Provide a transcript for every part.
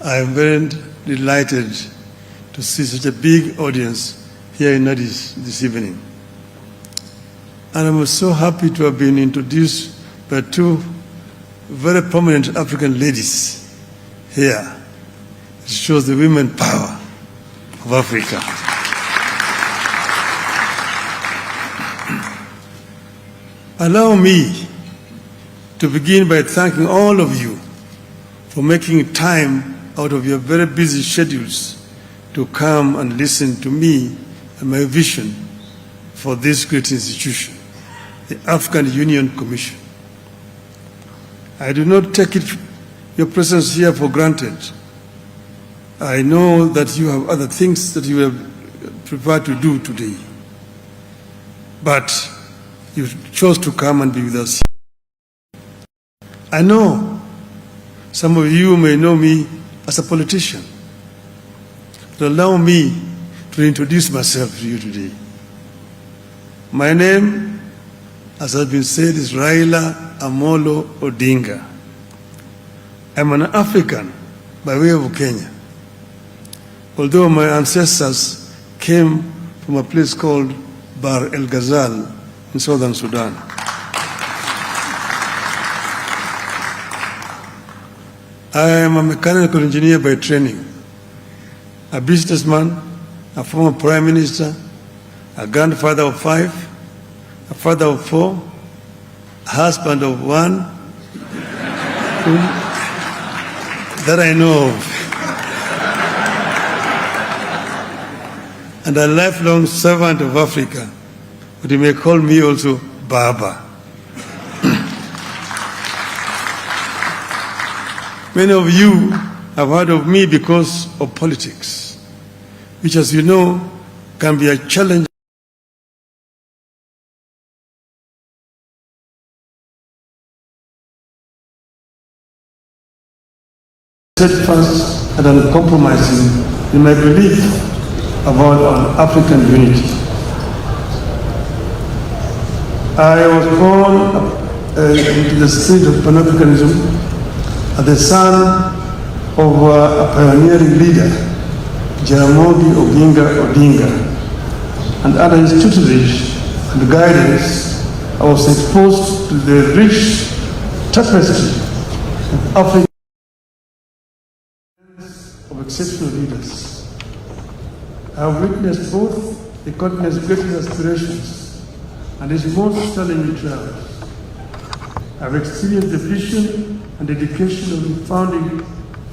I am very delighted to see such a big audience here in Addis this evening. And I'm so happy to have been introduced by two very prominent African ladies here. It shows the women power of Africa. Allow me to begin by thanking all of you for making time out of your very busy schedules to come and listen to me and my vision for this great institution, the African Union Commission. I do not take your presence here for granted. I know that you have other things that you have prepared to do today, but you chose to come and be with us. I know some of you may know me as a politician, but allow me to introduce myself to you today. My name, as has been said, is Raila Amolo Odinga. I'm an African by way of Kenya, although my ancestors came from a place called Bahr el Ghazal in southern Sudan. I am a mechanical engineer by training, a businessman, a former prime minister, a grandfather of 5, a father of 4, a husband of 1, that I know of, and a lifelong servant of Africa, but you may call me also Baba. Many of you have heard of me because of politics, which, as you know, can be a challenge. Steadfast and uncompromising in my belief about our African unity. I was born into the spirit of Pan-Africanism as the son of a pioneering leader, Jaramogi Odinga, and under his tutelage and guidance, I was exposed to the rich tapestry of Africa of exceptional leaders. I have witnessed both the continent's greatest aspirations and its most challenging trials. I have experienced the vision and dedication of the founding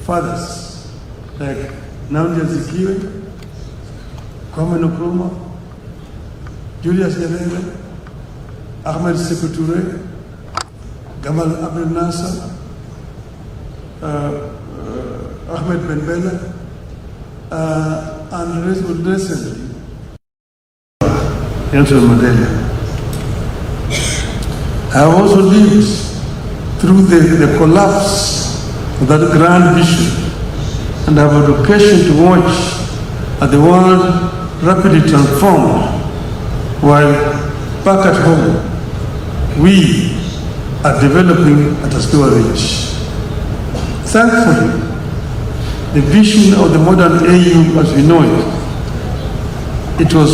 fathers like Nnamdi Azikiwe, Kwame Nkrumah, Julius Nyerere, Ahmed Sékou Touré, Gamal Abdel Nasser, Ahmed Ben Bella, and recently, Nelson Mandela. I have also lived through the collapse of that grand vision, and have an occasion to watch as the world rapidly transformed, while back at home, we are developing at a slower rate. Thankfully, the vision of the modern AU as we know it was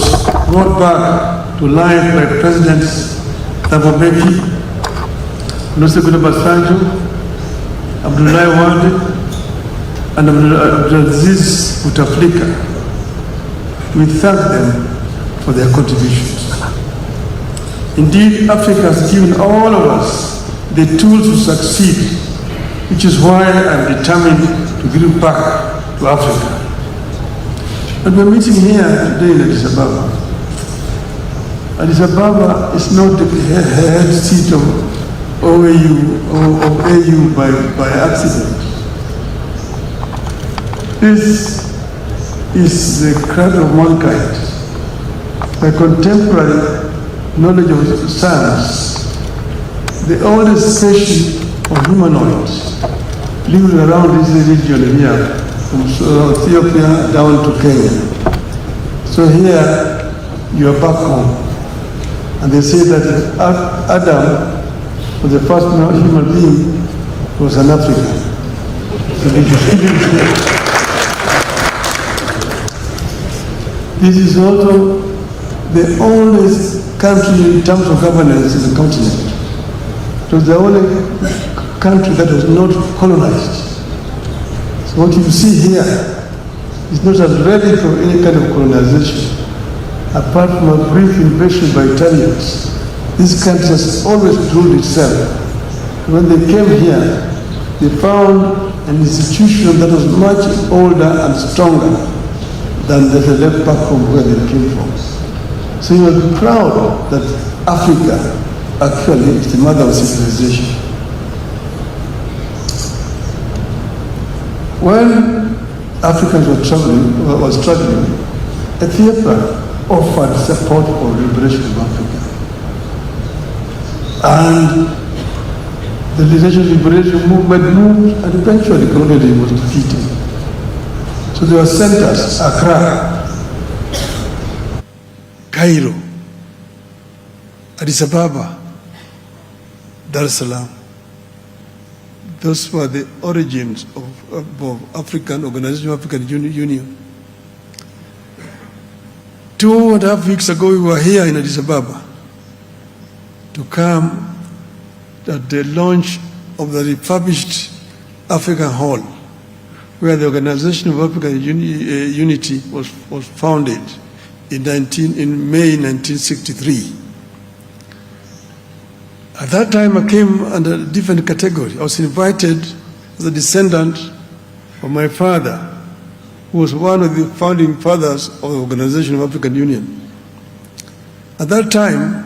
brought back to life by Presidents Thabo Mbeki, Olusegun Obasanjo, Abdoulaye Wade, and Abdulaziz Bouteflika. We thank them for their contributions. Indeed, Africa has given all of us the tools to succeed, which is why I'm determined to give back to Africa. And we're meeting here today in Addis Ababa. Addis Ababa is not the head seat of OAU or of AU by accident. This is the cradle of mankind. By contemporary knowledge of science, the oldest species of humanoids living around this region here, from Ethiopia down to Kenya. So here, you are back home. And they say that Adam was the first human being who was an African. This is also the oldest country in terms of governance in the continent. It was the only country that was not colonized. So what you see here is not a relic of any kind of colonization. Apart from a brief invasion by Italians, this country has always ruled itself. When they came here, they found an institution that was much older and stronger than they left back home where they came from. So you are proud that Africa actually is the mother of civilization. When Africans were struggling, Ethiopia offered support for liberation of Africa. And the liberation movement moved, and eventually colonialism was defeated. So there were centers, Accra, Cairo, Addis Ababa, Dar es Salaam. Those were the origins of African Organization of African Union. 2.5 weeks ago, we were here in Addis Ababa to come at the launch of the refurbished African Hall, where the Organization of African Unity was founded in May 1963. At that time, I came under a different category. I was invited as a descendant of my father, who was one of the founding fathers of the Organization of African Union. At that time,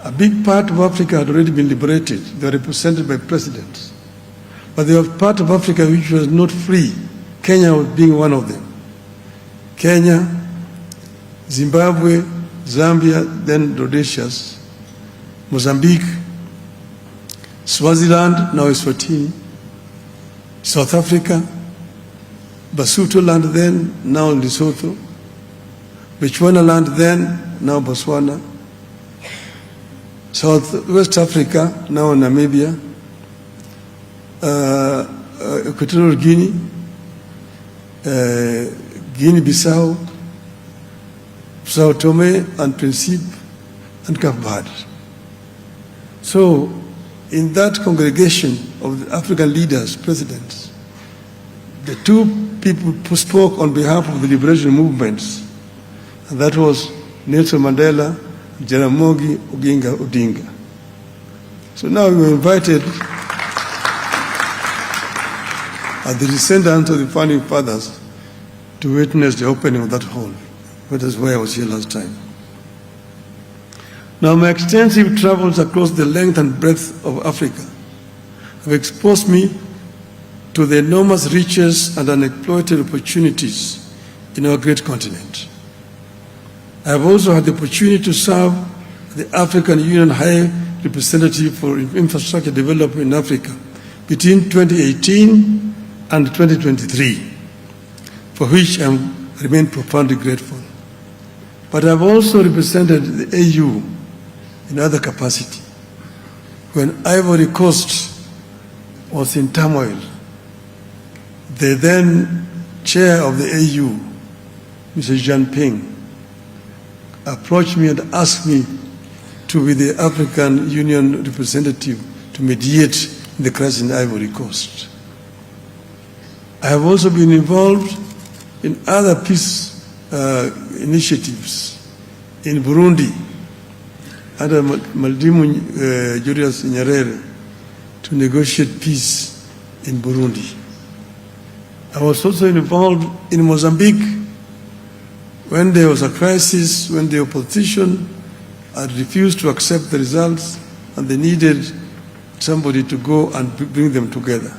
a big part of Africa had already been liberated. They were represented by presidents. But there was part of Africa which was not free, Kenya was being one of them. Kenya, Zimbabwe, Zambia, then Rhodesia, Mozambique, Swaziland, now Eswatini, South Africa, Basuto land then, now Lesotho, Botswana land then, now Botswana, West Africa, now Namibia, Equatorial Guinea, Guinea-Bissau, Sao Tome and Principe, and Cape Verde. So, in that congregation of the African leaders, presidents, the two people who spoke on behalf of the liberation movements, and that was Nelson Mandela, Jaramogi Oginga Odinga. So now we were invited as the descendants of the founding fathers to witness the opening of that hall. That is why I was here last time. Now, my extensive travels across the length and breadth of Africa have exposed me to the enormous riches and unexploited opportunities in our great continent. I have also had the opportunity to serve the African Union High Representative for Infrastructure Development in Africa between 2018 and 2023, for which I remain profoundly grateful. But I have also represented the AU in other capacity. When Ivory Coast was in turmoil, the then chair of the AU, Mr. Jean Ping, approached me and asked me to be the African Union representative to mediate the crisis in Ivory Coast. I have also been involved in other peace initiatives in Burundi under Maldimu Julius Nyerere to negotiate peace in Burundi. I was also involved in Mozambique when there was a crisis, when the opposition had refused to accept the results and they needed somebody to go and bring them together.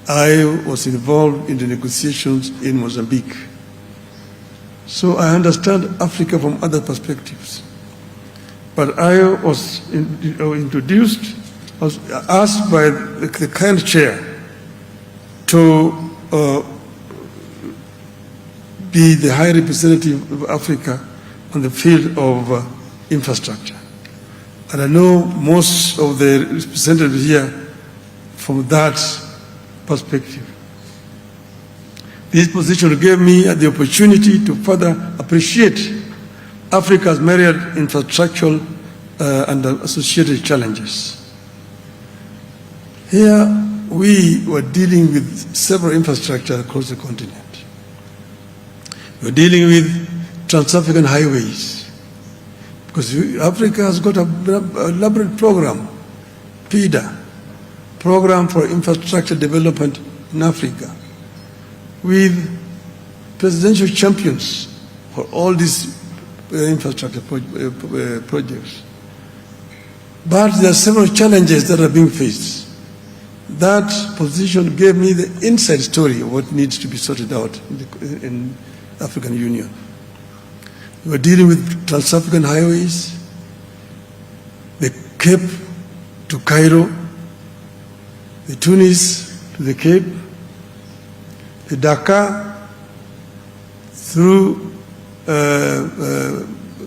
I was involved in the negotiations in Mozambique. So I understand Africa from other perspectives. But I was introduced, I was asked by the current chair to be the High Representative of Africa on the field of infrastructure. And I know most of the representatives here from that perspective. This position gave me the opportunity to further appreciate Africa's myriad infrastructural and associated challenges. Here, we were dealing with several infrastructure across the continent. We were dealing with trans-African highways, because Africa has got a elaborate program, PIDA, Program for Infrastructure Development in Africa, with presidential champions for all these infrastructure projects. But there are several challenges that are being faced. That position gave me the inside story of what needs to be sorted out in the African Union. We were dealing with trans-African highways, the Cape to Cairo, the Tunis to the Cape, the Dakar through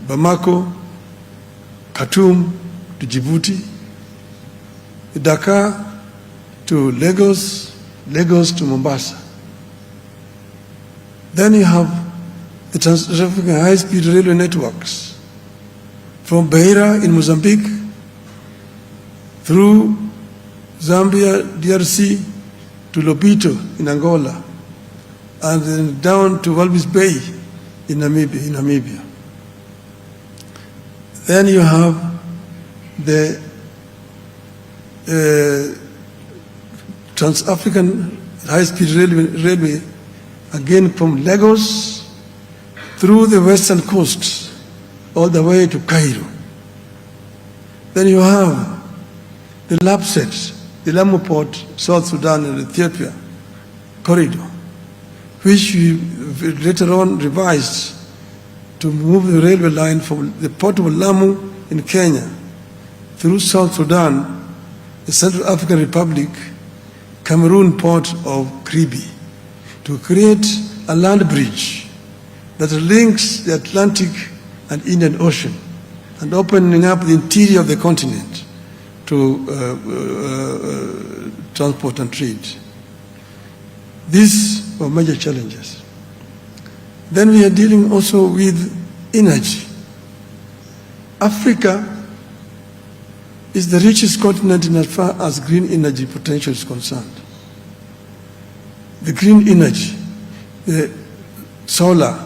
Bamako, Khartoum to Djibouti, the Dakar to Lagos, Lagos to Mombasa. Then you have the trans-African high-speed railway networks from Beira in Mozambique through Zambia, DRC to Lobito in Angola, and then down to Walvis Bay in Namibia. Then you have the trans-African high-speed railway, again from Lagos through the western coast all the way to Cairo. Then you have the LAPSET, the Lamu Port, South Sudan and Ethiopia corridor, which we later on revised to move the railway line from the port of Lamu in Kenya through South Sudan, the Central African Republic, Cameroon port of Kribi, to create a land bridge that links the Atlantic and Indian Ocean and opening up the interior of the continent to transport and trade. These were major challenges. Then we are dealing also with energy. Africa is the richest continent in as far as green energy potential is concerned. The green energy, the solar,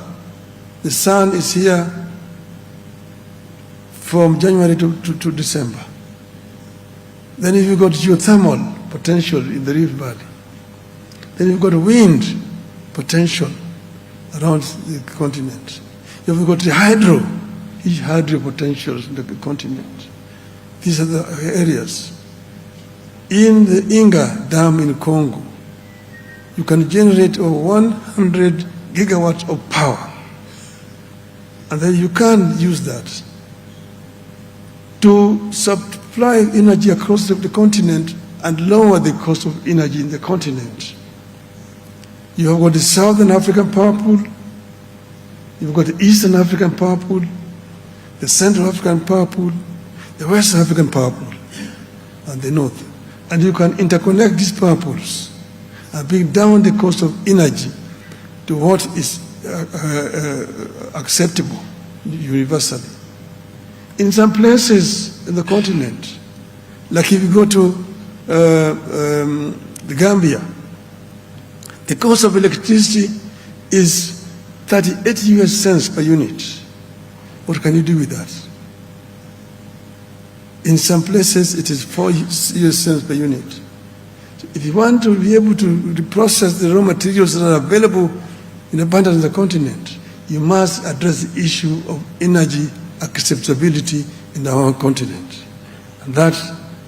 the sun is here from January to December. Then if you've got geothermal potential in the Rift Valley, then you've got wind potential around the continent. You've got the hydro potentials in the continent. These are the areas. In the Inga Dam in Congo, you can generate over 100 gigawatts of power. And then you can use that to supply energy across the continent and lower the cost of energy in the continent. You have got the Southern African Power Pool, you've got the Eastern African Power Pool, the Central African Power Pool, the West African Power Pool, and the North. And you can interconnect these power pools and bring down the cost of energy to what is acceptable universally. In some places in the continent, like if you go to the Gambia, the cost of electricity is 38 US cents per unit. What can you do with that? In some places, it is 4 US cents per unit. So if you want to be able to process the raw materials that are available in abundance on the continent, you must address the issue of energy acceptability in our continent. And that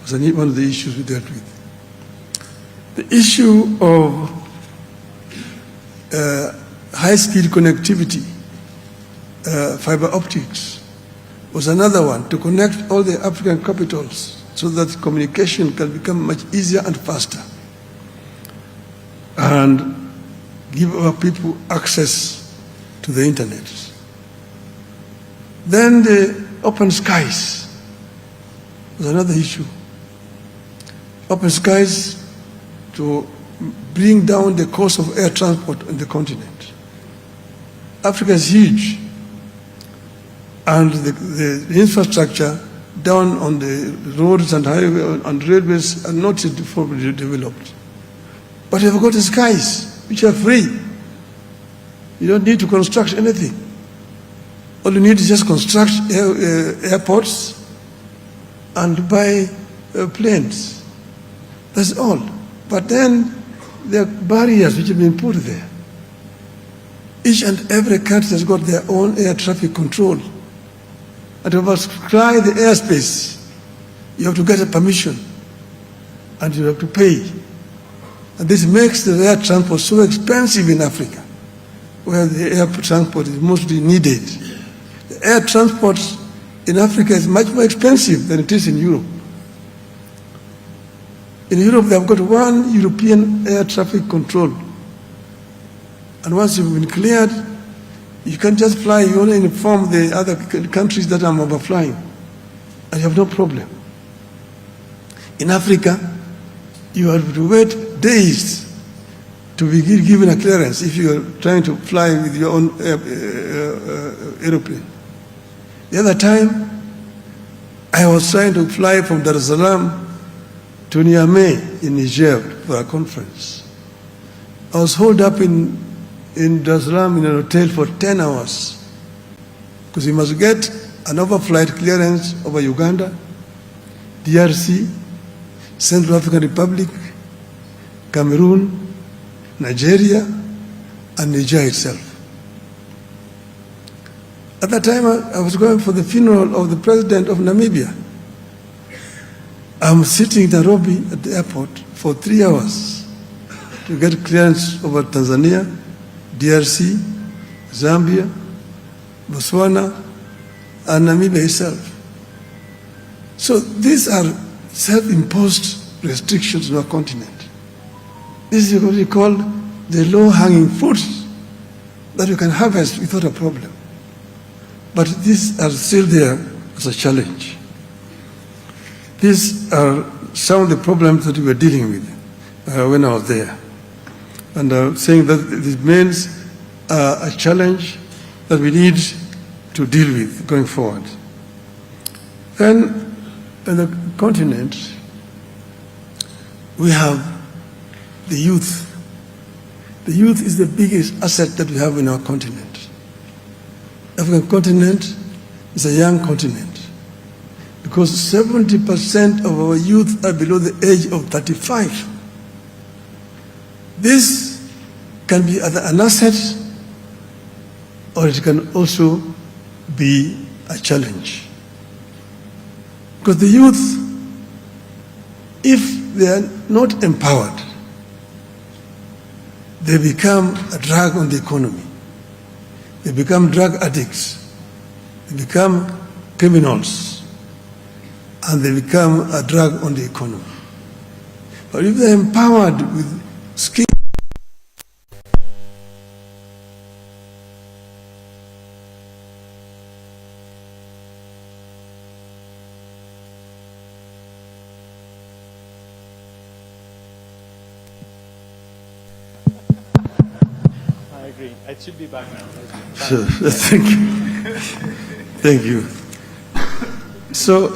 was one of the issues we dealt with. The issue of high-speed connectivity, fiber optics, was another one, to connect all the African capitals so that communication can become much easier and faster and give our people access to the internet. Then the open skies was another issue. Open skies to bring down the cost of air transport on the continent. Africa is huge, and the infrastructure down on the roads and highways and railways are not fully developed. But you've got the skies, which are free. You don't need to construct anything. All you need is just construct airports and buy planes. That's all. But then there are barriers which have been put there. Each and every country has got their own air traffic control. And to fly the airspace, you have to get a permission and you have to pay. And this makes the air transport so expensive in Africa, where the air transport is mostly needed. The air transport in Africa is much more expensive than it is in Europe. In Europe, they have got one European air traffic control. And once you've been cleared, you can't just fly, you only inform the other countries that I'm overflying, and you have no problem. In Africa, you have to wait days to be given a clearance if you are trying to fly with your own aeroplane. The other time, I was trying to fly from Dar es Salaam to Niamey in Niger for a conference. I was holed up in Dar es Salaam in a hotel for 10 hours because you must get an overflight clearance over Uganda, DRC, Central African Republic, Cameroon, Nigeria, and Niger itself. At that time, I was going for the funeral of the president of Namibia. I'm sitting in Nairobi at the airport for 3 hours to get clearance over Tanzania, DRC, Zambia, Botswana, and Namibia itself. So these are self-imposed restrictions on our continent. This is what we call the low-hanging fruits that you can harvest without a problem. But these are still there as a challenge. These are some of the problems that we were dealing with when I was there. And saying that this means a challenge that we need to deal with going forward. Then, in the continent, we have the youth. The youth is the biggest asset that we have in our continent. African continent is a young continent because 70% of our youth are below the age of 35. This can be either an asset or it can also be a challenge. Because the youth, if they are not empowered, they become a drag on the economy. They become drug addicts. They become criminals. And they become a drag on the economy. But if they're empowered with skills, it should be back now. Thank you. Thank you. So,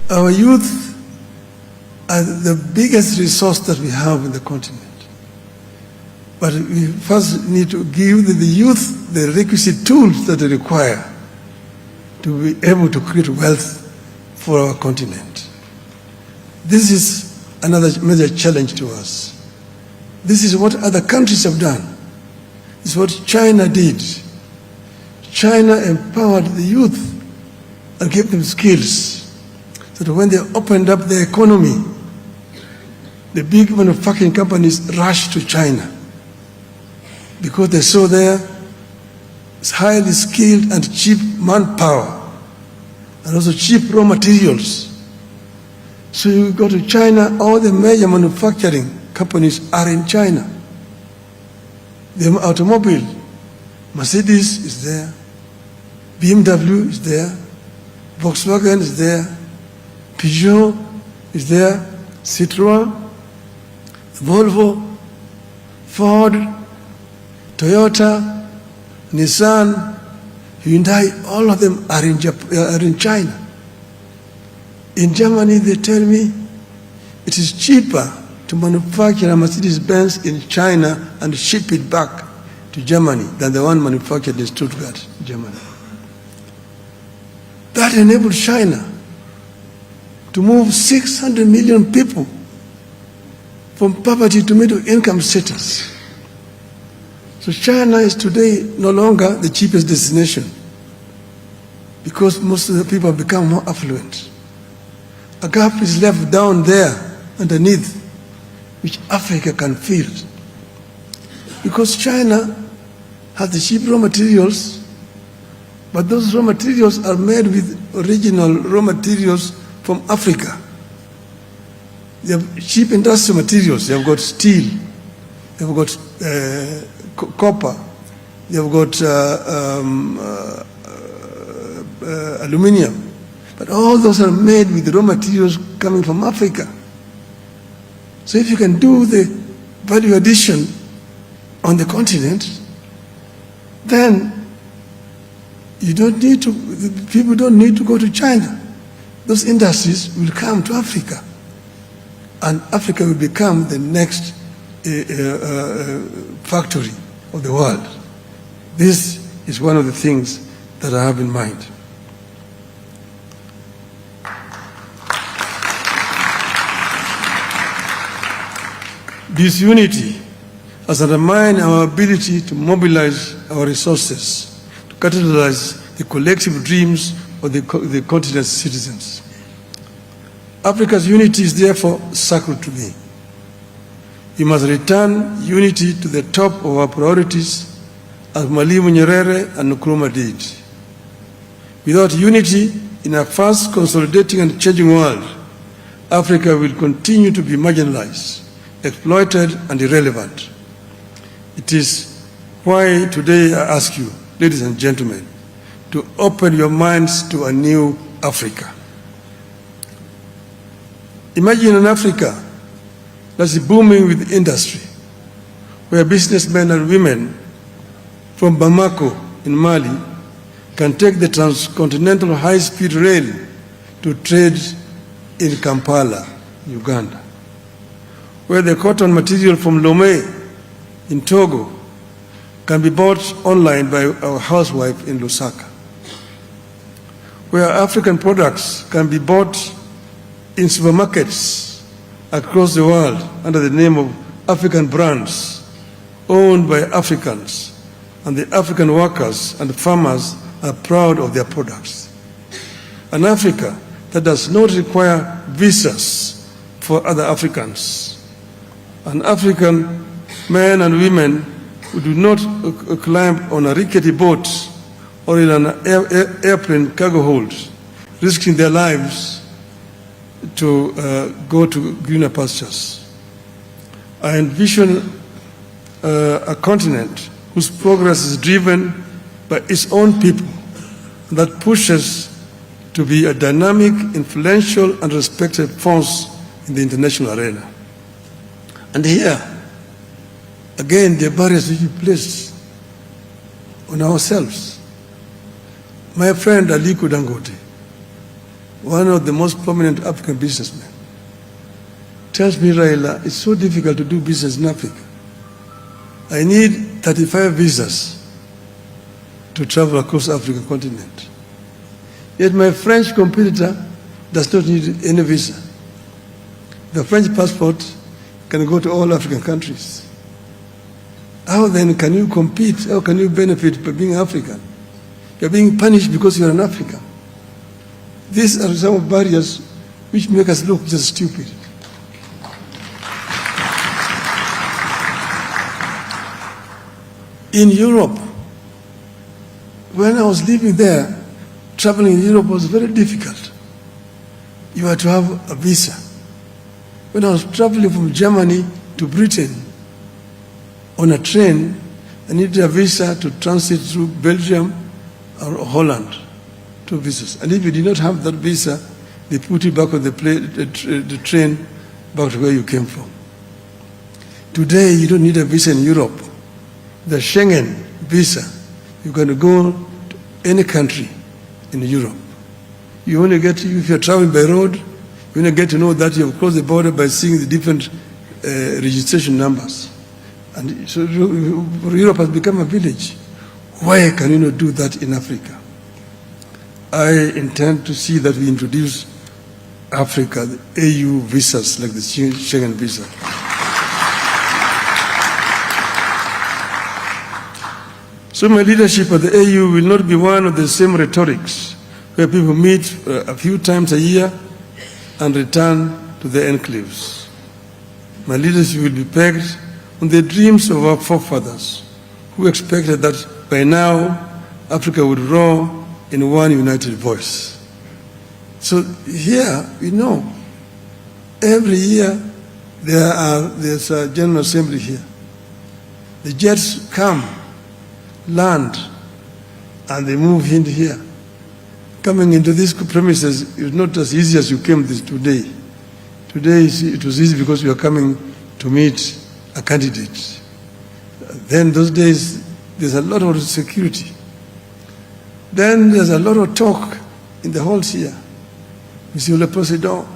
our youth are the biggest resource that we have in the continent. But we first need to give the youth the requisite tools that they require to be able to create wealth for our continent. This is another major challenge to us. This is what other countries have done. It's what China did. China empowered the youth and gave them skills so that when they opened up their economy, the big manufacturing companies rushed to China because they saw there highly skilled and cheap manpower and also cheap raw materials. So you go to China, all the major manufacturing companies are in China. The automobile, Mercedes is there, BMW is there, Volkswagen is there, Peugeot is there, Citroën, Volvo, Ford, Toyota, Nissan, Hyundai, all of them are in China. In Germany, they tell me it is cheaper to manufacture a Mercedes-Benz in China and ship it back to Germany than the one manufactured in Stuttgart, Germany. That enabled China to move 600 million people from poverty to middle income status. So China is today no longer the cheapest destination because most of the people have become more affluent. A gap is left down there underneath which Africa can fill. Because China has the cheap raw materials, but those raw materials are made with original raw materials from Africa. They have cheap industrial materials. They have got steel, they have got copper, they have got aluminium. But all those are made with raw materials coming from Africa. So if you can do the value addition on the continent, then you don't need to, people don't need to go to China. Those industries will come to Africa, and Africa will become the next factory of the world. This is one of the things that I have in mind. This unity has undermined our ability to mobilize our resources, to catalyze the collective dreams of the continent's citizens. Africa's unity is therefore sacred to me. We must return unity to the top of our priorities as Mwalimu Nyerere and Nkrumah did. Without unity in a fast consolidating and changing world, Africa will continue to be marginalized, exploited and irrelevant. It is why today I ask you, ladies and gentlemen, to open your minds to a new Africa. Imagine an Africa that's booming with industry, where businessmen and women from Bamako in Mali can take the transcontinental high-speed rail to trade in Kampala, Uganda, where the cotton material from Lomé in Togo can be bought online by our housewife in Lusaka, where African products can be bought in supermarkets across the world under the name of African brands owned by Africans, and the African workers and farmers are proud of their products. An Africa that does not require visas for other Africans. An African men and women who do not climb on a rickety boat or in an airplane cargo hold, risking their lives to go to greener pastures. I envision a continent whose progress is driven by its own people, that pushes to be a dynamic, influential, and respected force in the international arena. And here, again, the barriers which we place on ourselves. My friend Aliko Dangote, one of the most prominent African businessmen, tells me, Raila, it's so difficult to do business in Africa. I need 35 visas to travel across the African continent. Yet my French competitor does not need any visa. The French passport can go to all African countries. How then can you compete? How can you benefit by being African? You're being punished because you're an African. These are some barriers which make us look just stupid. In Europe, when I was living there, traveling in Europe was very difficult. You had to have a visa. When I was traveling from Germany to Britain on a train, I needed a visa to transit through Belgium or Holland, 2 visas. And if you did not have that visa, they put you back on the train back to where you came from. Today, you don't need a visa in Europe. The Schengen visa, you can go to any country in Europe. You only get, if you're traveling by road, you only get to know that you've crossed the border by seeing the different registration numbers. And so Europe has become a village. Why can you not do that in Africa? I intend to see that we introduce Africa, the AU visas, like the Schengen visa. So my leadership at the AU will not be one of the same rhetorics, where people meet a few times a year and return to their enclaves. My leadership will be pegged on the dreams of our forefathers, who expected that by now Africa would roar in one united voice. So here we know every year there's a General Assembly here. The jets come, land, and they move in here. Coming into these premises is not as easy as you came today. Today it was easy because you are coming to meet a candidate. Then those days there's a lot of security. Then there's a lot of talk in the halls here. Monsieur le Président,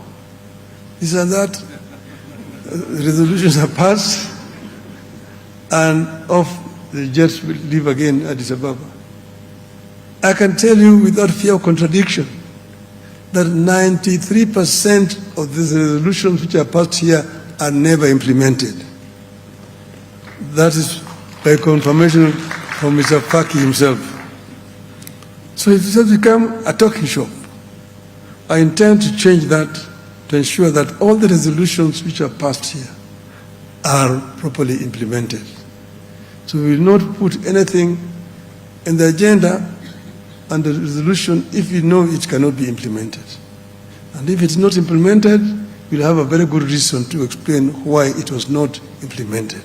this and that, resolutions are passed, and off the jets will leave again at Addis Ababa. I can tell you without fear of contradiction that 93% of these resolutions which are passed here are never implemented. That is by confirmation from Mr. Faki himself. So it has become a talking shop. I intend to change that to ensure that all the resolutions which are passed here are properly implemented. So we will not put anything in the agenda and the resolution if we know it cannot be implemented. And if it's not implemented, we'll have a very good reason to explain why it was not implemented.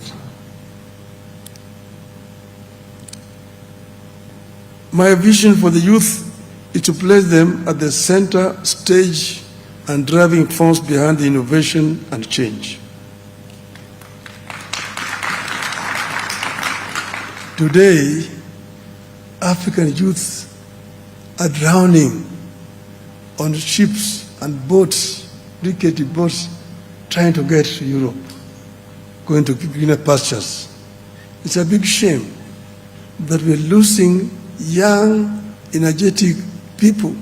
My vision for the youth is to place them at the center stage and driving force behind the innovation and change. Today, African youth are drowning on ships and boats, rickety boats, trying to get to Europe, going to greener pastures. It's a big shame that we're losing young, energetic people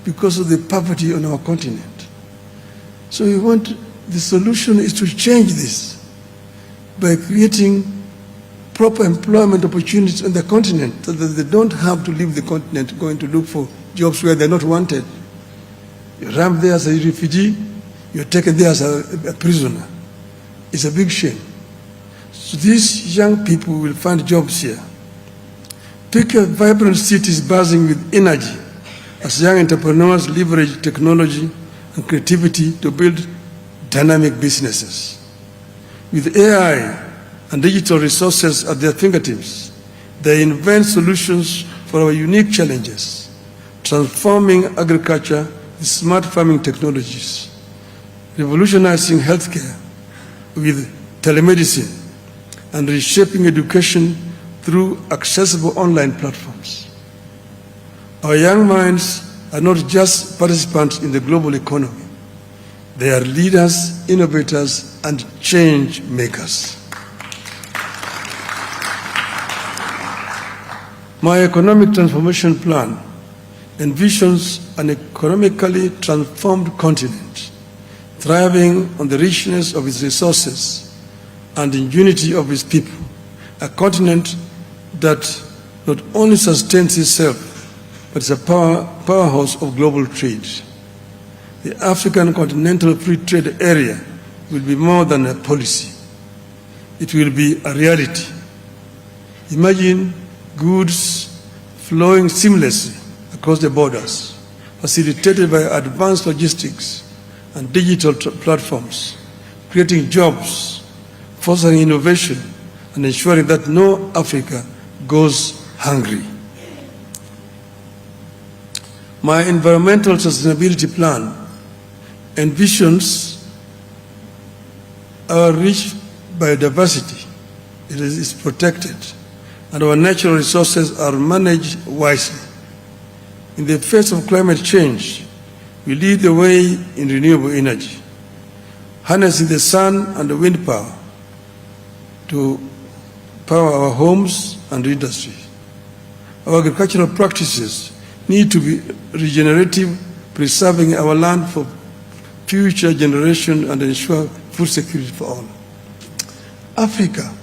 because of the poverty on our continent. So the solution is to change this by creating proper employment opportunities on the continent so that they don't have to leave the continent going to look for jobs where they're not wanted. You're ramped there as a refugee, you're taken there as a prisoner. It's a big shame. So these young people will find jobs here. Picture vibrant cities buzzing with energy as young entrepreneurs leverage technology and creativity to build dynamic businesses. With AI and digital resources at their fingertips, they invent solutions for our unique challenges, transforming agriculture with smart farming technologies, revolutionizing healthcare with telemedicine, and reshaping education through accessible online platforms. Our young minds are not just participants in the global economy. They are leaders, innovators, and change makers. My economic transformation plan envisions an economically transformed continent, thriving on the richness of its resources and the unity of its people, a continent that not only sustains itself, but is a powerhouse of global trade. The African Continental Free Trade Area will be more than a policy. It will be a reality. Imagine goods flowing seamlessly across the borders, facilitated by advanced logistics and digital platforms, creating jobs, fostering innovation, and ensuring that no Africa goes hungry. My environmental sustainability plan envisions our rich biodiversity is protected and our natural resources are managed wisely. In the face of climate change, we lead the way in renewable energy, harnessing the sun and the wind power to power our homes and industries. Our agricultural practices need to be regenerative, preserving our land for future generations and ensure food security for all. Africa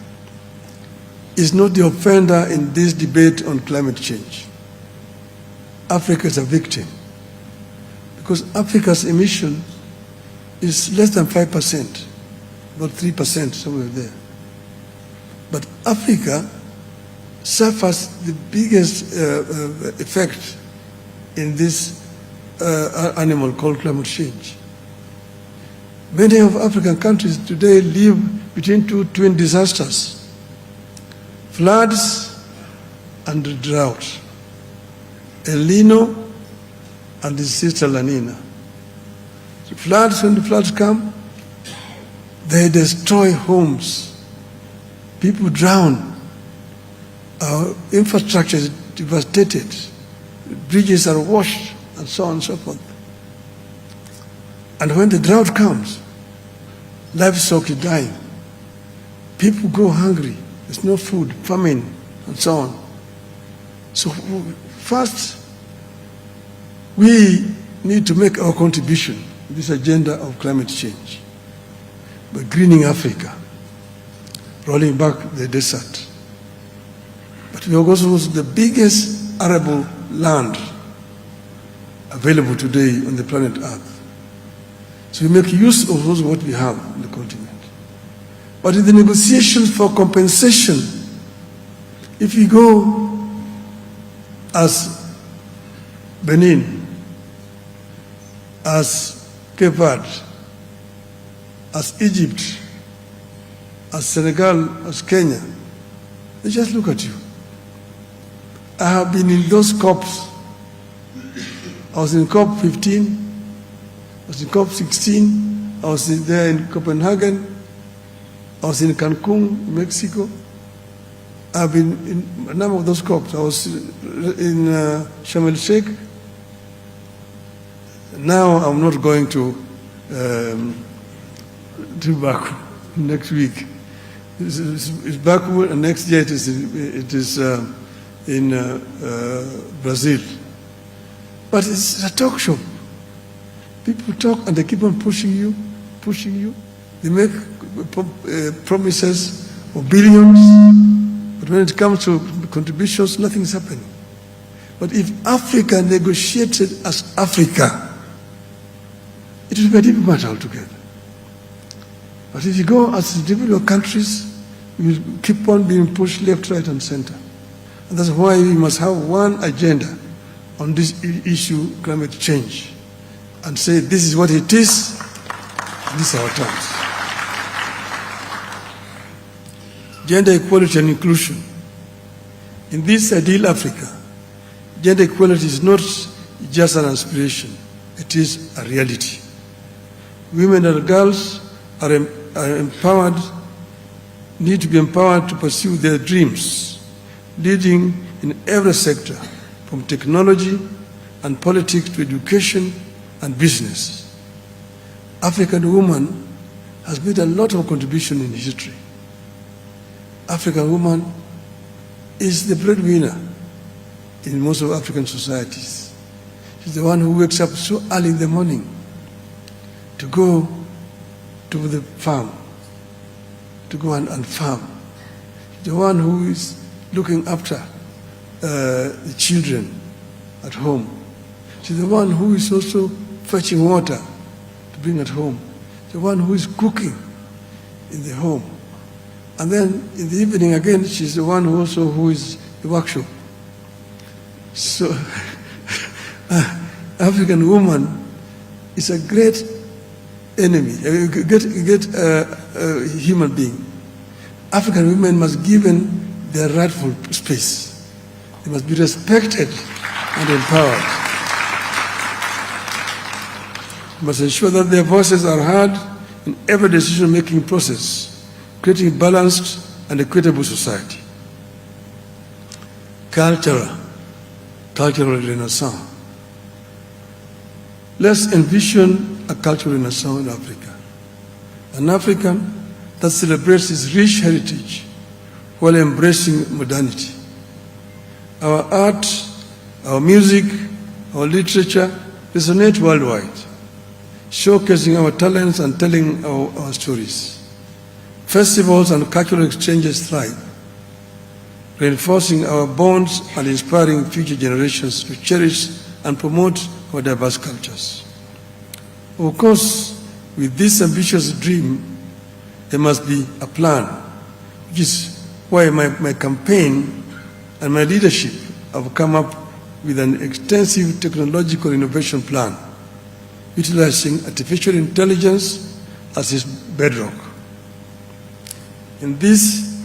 is not the offender in this debate on climate change. Africa is a victim because Africa's emission is less than 5%, about 3%, somewhere there. But Africa suffers the biggest effect in this animal called climate change. Many of African countries today live between two twin disasters, floods and drought, El Nino and the sister La Nina. The floods, when the floods come, they destroy homes. People drown. Our infrastructure is devastated. Bridges are washed, and so on and so forth. And when the drought comes, livestock is dying. People go hungry. There's no food, famine, and so on. So first, we need to make our contribution to this agenda of climate change by greening Africa, rolling back the desert. But we are also the biggest arable land available today on the planet Earth. So we make use of what we have on the continent. But in the negotiations for compensation, if we go as Benin, as Cape Verde, as Egypt, as Senegal, as Kenya, they just look at you. I have been in those COPs. I was in COP 15, I was in COP 16, I was there in Copenhagen, I was in Cancun, Mexico. I've been in a number of those COPs. I was in Sharm el-Sheikh. Now I'm not going to Baku next week. It's Baku, and next year it is in Brazil. But it's a talk show. People talk and they keep on pushing you. They make promises of billions, but when it comes to contributions, nothing is happening. But if Africa negotiated as Africa, it would be a different matter altogether. But if you go as individual countries, you will keep on being pushed left, right, and center. And that's why we must have one agenda on this issue, climate change, and say this is what it is, these are our terms. Gender equality and inclusion. In this ideal Africa, gender equality is not just an aspiration, it is a reality. Women and girls are empowered, need to be empowered to pursue their dreams, leading in every sector, from technology and politics to education and business. African woman has made a lot of contribution in history. African woman is the breadwinner in most of African societies. She's the one who wakes up so early in the morning to go to the farm, to go and farm. She's the one who is looking after the children at home. She's the one who is also fetching water to bring at home. The one who is cooking in the home. And then in the evening again, she's the one who is the workshop. So African woman is a great enemy, a great human being. African women must be given their rightful space. They must be respected and empowered. We must ensure that their voices are heard in every decision-making process, creating a balanced and equitable society. Cultural renaissance. Let's envision a cultural renaissance in Africa. An African that celebrates its rich heritage while embracing modernity. Our art, our music, our literature resonate worldwide, showcasing our talents and telling our stories. Festivals and cultural exchanges thrive, reinforcing our bonds and inspiring future generations to cherish and promote our diverse cultures. Of course, with this ambitious dream, there must be a plan, which is why my campaign and my leadership have come up with an extensive technological innovation plan, utilizing artificial intelligence as its bedrock. In this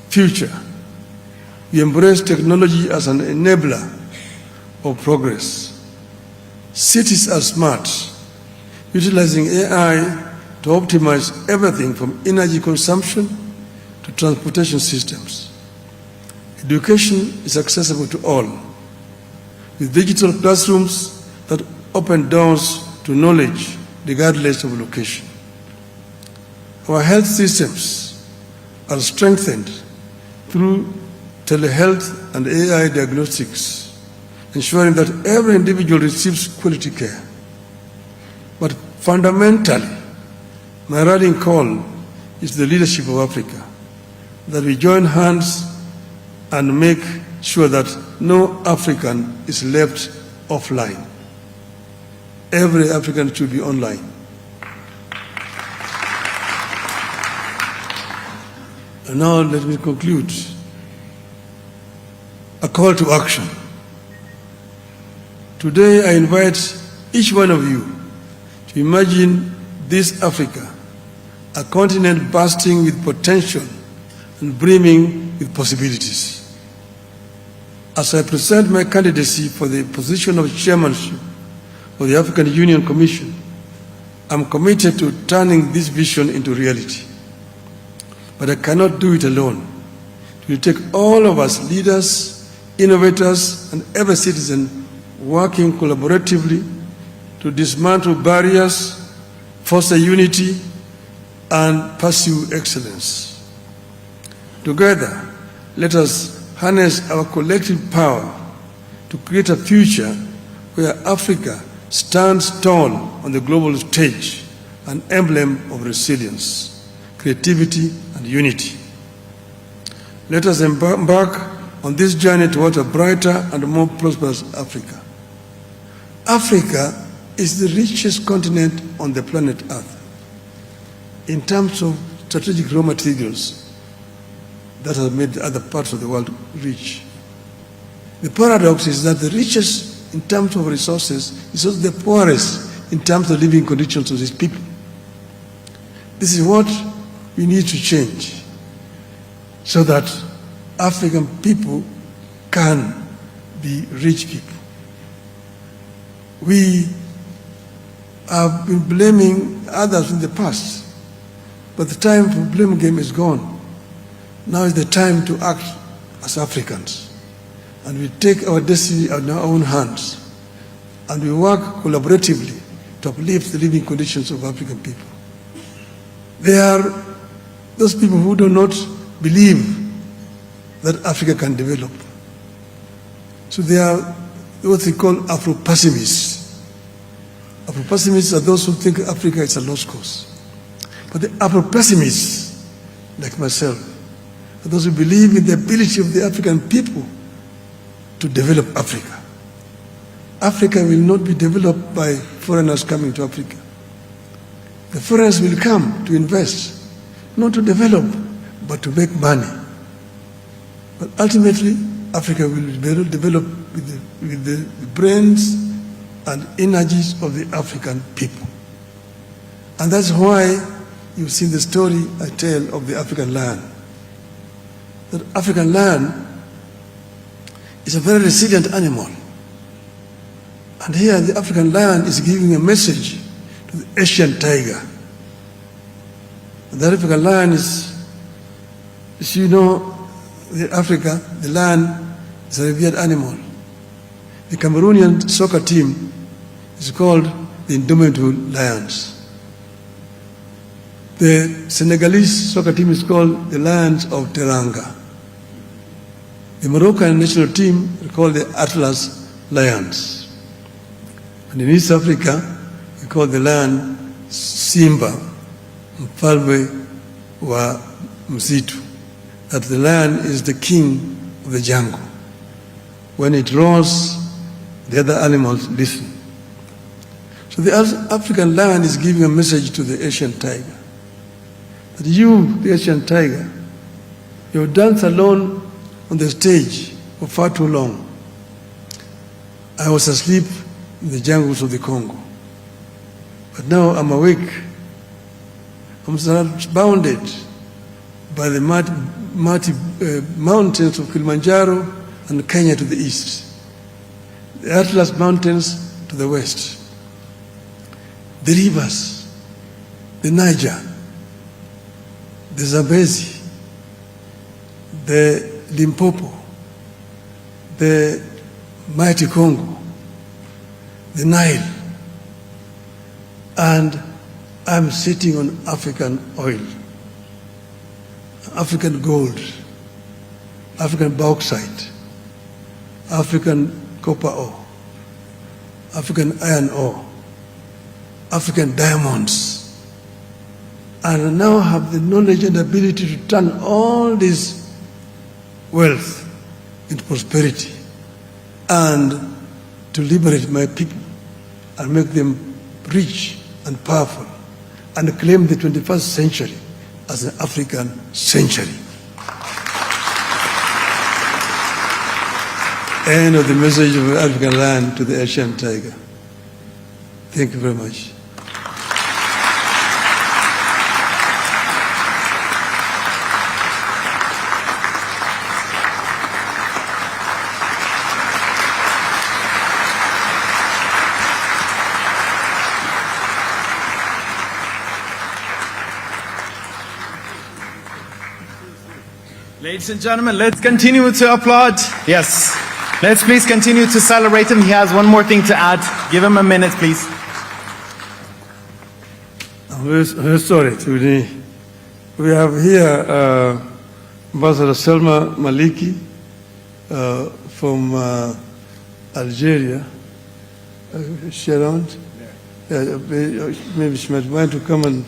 future, we embrace technology as an enabler of progress. Cities are smart, utilizing AI to optimize everything from energy consumption to transportation systems. Education is accessible to all, with digital classrooms that open doors to knowledge regardless of location. Our health systems are strengthened through telehealth and AI diagnostics, ensuring that every individual receives quality care. But fundamentally, my rallying call is the leadership of Africa, that we join hands and make sure that no African is left offline. Every African should be online. And now let me conclude. A call to action. Today I invite each one of you to imagine this Africa, a continent bursting with potential and brimming with possibilities. As I present my candidacy for the position of chairmanship of the African Union Commission, I'm committed to turning this vision into reality. But I cannot do it alone. It will take all of us, leaders, innovators, and every citizen working collaboratively to dismantle barriers, foster unity, and pursue excellence. Together, let us harness our collective power to create a future where Africa stands tall on the global stage, an emblem of resilience, creativity, and unity. Let us embark on this journey towards a brighter and more prosperous Africa. Africa is the richest continent on the planet Earth in terms of strategic raw materials that have made other parts of the world rich. The paradox is that the richest in terms of resources is also the poorest in terms of living conditions of these people. This is what we need to change so that African people can be rich people. We have been blaming others in the past, but the time for blame game is gone. Now is the time to act as Africans, and we take our destiny in our own hands, and we work collaboratively to uplift the living conditions of African people. There are those people who do not believe that Africa can develop. So they are what they call Afro-pessimists. Afro-pessimists are those who think Africa is a lost cause. But the Afro-pessimists, like myself, are those who believe in the ability of the African people to develop Africa. Africa will not be developed by foreigners coming to Africa. The foreigners will come to invest, not to develop, but to make money. But ultimately, Africa will be developed with the brains and energies of the African people. And that's why you've seen the story I tell of the African lion. That African lion is a very resilient animal. And here the African lion is giving a message to the Asian tiger. The African lion is As you know, in Africa, the lion is a revered animal. The Cameroonian soccer team is called the Indomitable Lions. The Senegalese soccer team is called the Lions of Teranga. The Moroccan national team is called the Atlas Lions. And in East Africa, we call the lion Simba, mfalme wa msitu. That the lion is the king of the jungle. When it roars, the other animals listen. So the African lion is giving a message to the Asian tiger. That you, the Asian tiger, you danced alone on the stage for far too long. I was asleep in the jungles of the Congo. But now I'm awake. I'm surrounded by the mighty mountains of Kilimanjaro and Kenya to the east, the Atlas Mountains to the west, the rivers, the Niger, the Zambezi, the Limpopo, the mighty Congo, the Nile, and I'm sitting on African oil, African gold, African bauxite, African copper ore, African iron ore, African diamonds. And I now have the knowledge and ability to turn all this wealth into prosperity and to liberate my people and make them rich and powerful and claim the 21st century as an African century. End of the message of the African lion to the Asian tiger. Thank you very much. Ladies and gentlemen, let's continue to applaud. Yes. Let's please continue to celebrate him. He has one more thing to add. Give him a minute, please. I'm very sorry. We have here Ambassador Selma Maliki from Algeria. Is she around? Yeah, maybe she might want to come and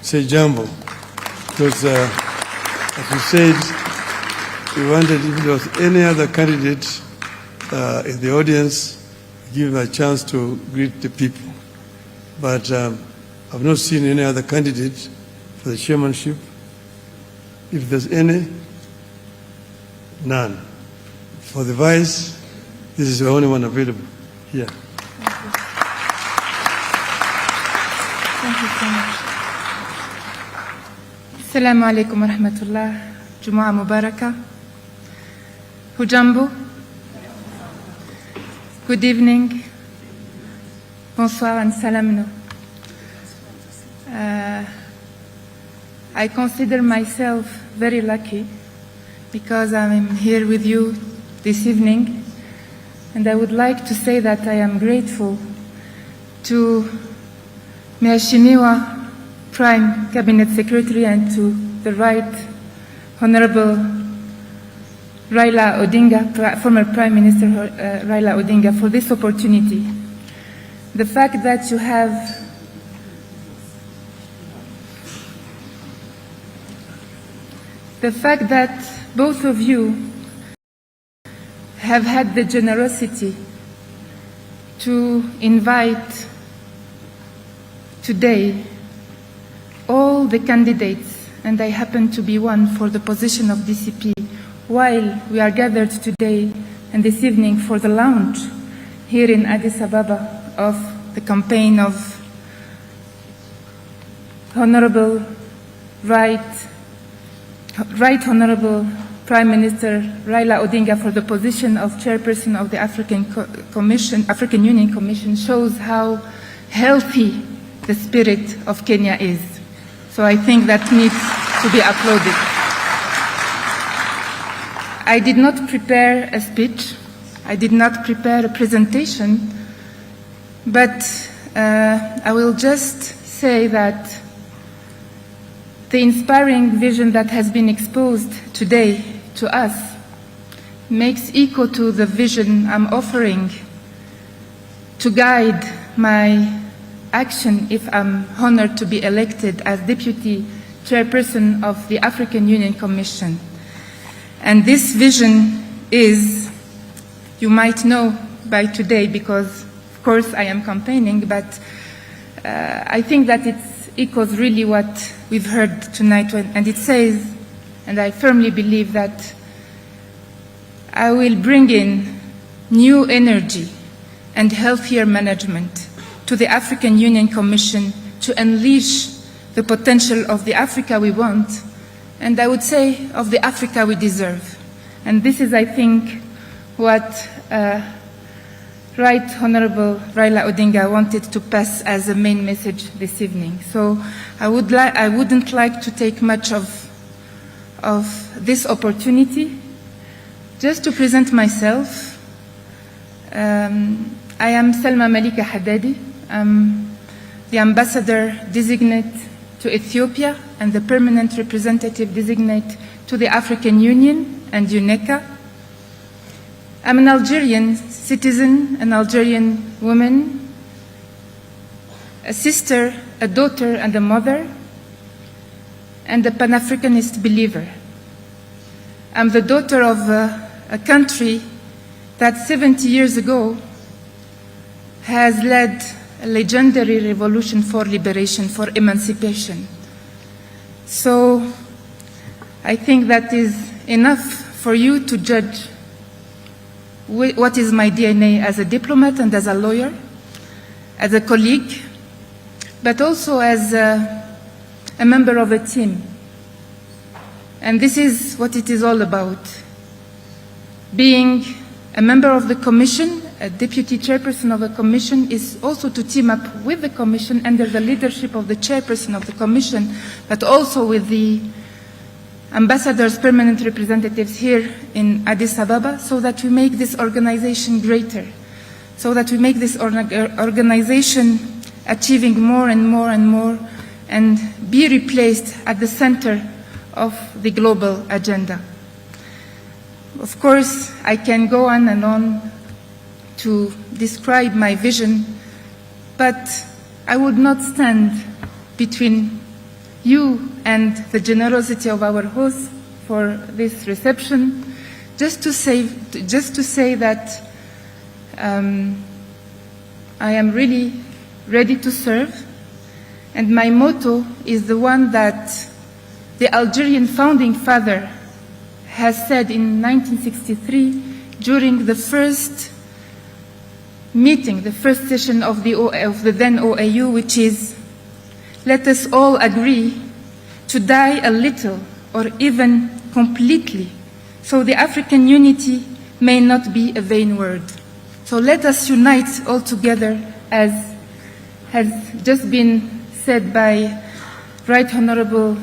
say jambo. Because, as you said, we wanted, if there was any other candidate in the audience, give them a chance to greet the people. But I've not seen any other candidate for the chairmanship. If there's any, none. For the vice, this is the only one available here. Thank you so much. Assalamu alaikum wa rahmatullah. Jumu'ah Mubarakah. Hujambo. Good evening. Bonsoir and salamno. I consider myself very lucky because I'm here with you this evening, and I would like to say that I am grateful to Mheshimiwa Prime Cabinet Secretary and to the Right Honorable Raila Odinga, former Prime Minister Raila Odinga, for this opportunity. The fact that you have both of you have had the generosity to invite today all the candidates, and I happen to be one, for the position of DCP, while we are gathered today and this evening for the launch here in Addis Ababa of the campaign of Honorable Right Honorable Prime Minister Raila Odinga for the position of Chairperson of the African Union Commission, shows how healthy the spirit of Kenya is. So I think that needs to be applauded. I did not prepare a speech. I did not prepare a presentation, but I will just say that the inspiring vision that has been exposed today to us makes echo to the vision I'm offering to guide my action if I'm honored to be elected as Deputy Chairperson of the African Union Commission. And this vision is, you might know by today because, of course, I am campaigning, but I think that it echoes really what we've heard tonight, and it says, and I firmly believe that I will bring in new energy and healthier management to the African Union Commission to unleash the potential of the Africa we want, and I would say of the Africa we deserve. And this is, I think, what Right Honorable Raila Odinga wanted to pass as a main message this evening. So I wouldn't like to take much of this opportunity just to present myself. I am Salma Malika Haddadi. I'm the ambassador designate to Ethiopia and the permanent representative designate to the African Union and UNECA. I'm an Algerian citizen, an Algerian woman, a sister, a daughter, and a mother, and a Pan-Africanist believer. I'm the daughter of a country that 70 years ago has led a legendary revolution for liberation, for emancipation. So I think that is enough for you to judge what is my DNA as a diplomat and as a lawyer, as a colleague, but also as a member of a team. And this is what it is all about. Being a member of the Commission, a deputy chairperson of a Commission, is also to team up with the Commission under the leadership of the chairperson of the Commission, but also with the ambassadors, permanent representatives here in Addis Ababa, so that we make this organization greater, so that we make this organization achieving more and more and more, and be replaced at the center of the global agenda. Of course, I can go on and on to describe my vision, but I would not stand between you and the generosity of our hosts for this reception, just to say that I am really ready to serve, and my motto is the one that the Algerian founding father has said in 1963 during the first meeting, the first session of the then OAU, which is, let us all agree to die a little or even completely, so the African unity may not be a vain word. So let us unite all together, as has just been said by Right Honorable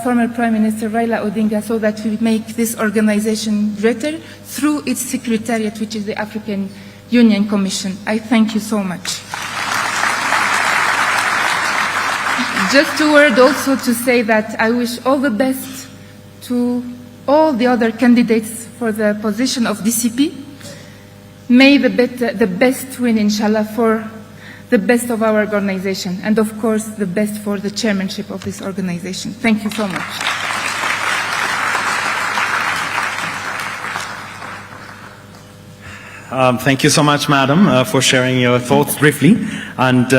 former Prime Minister Raila Odinga, so that we make this organization greater through its secretariat, which is the African Union Commission. I thank you so much. Just a word also to say that I wish all the best to all the other candidates for the position of DCP. May the best win, inshallah, for the best of our organization, and of course the best for the chairmanship of this organization. Thank you so much. Thank you so much, Madam, for sharing your thoughts briefly. And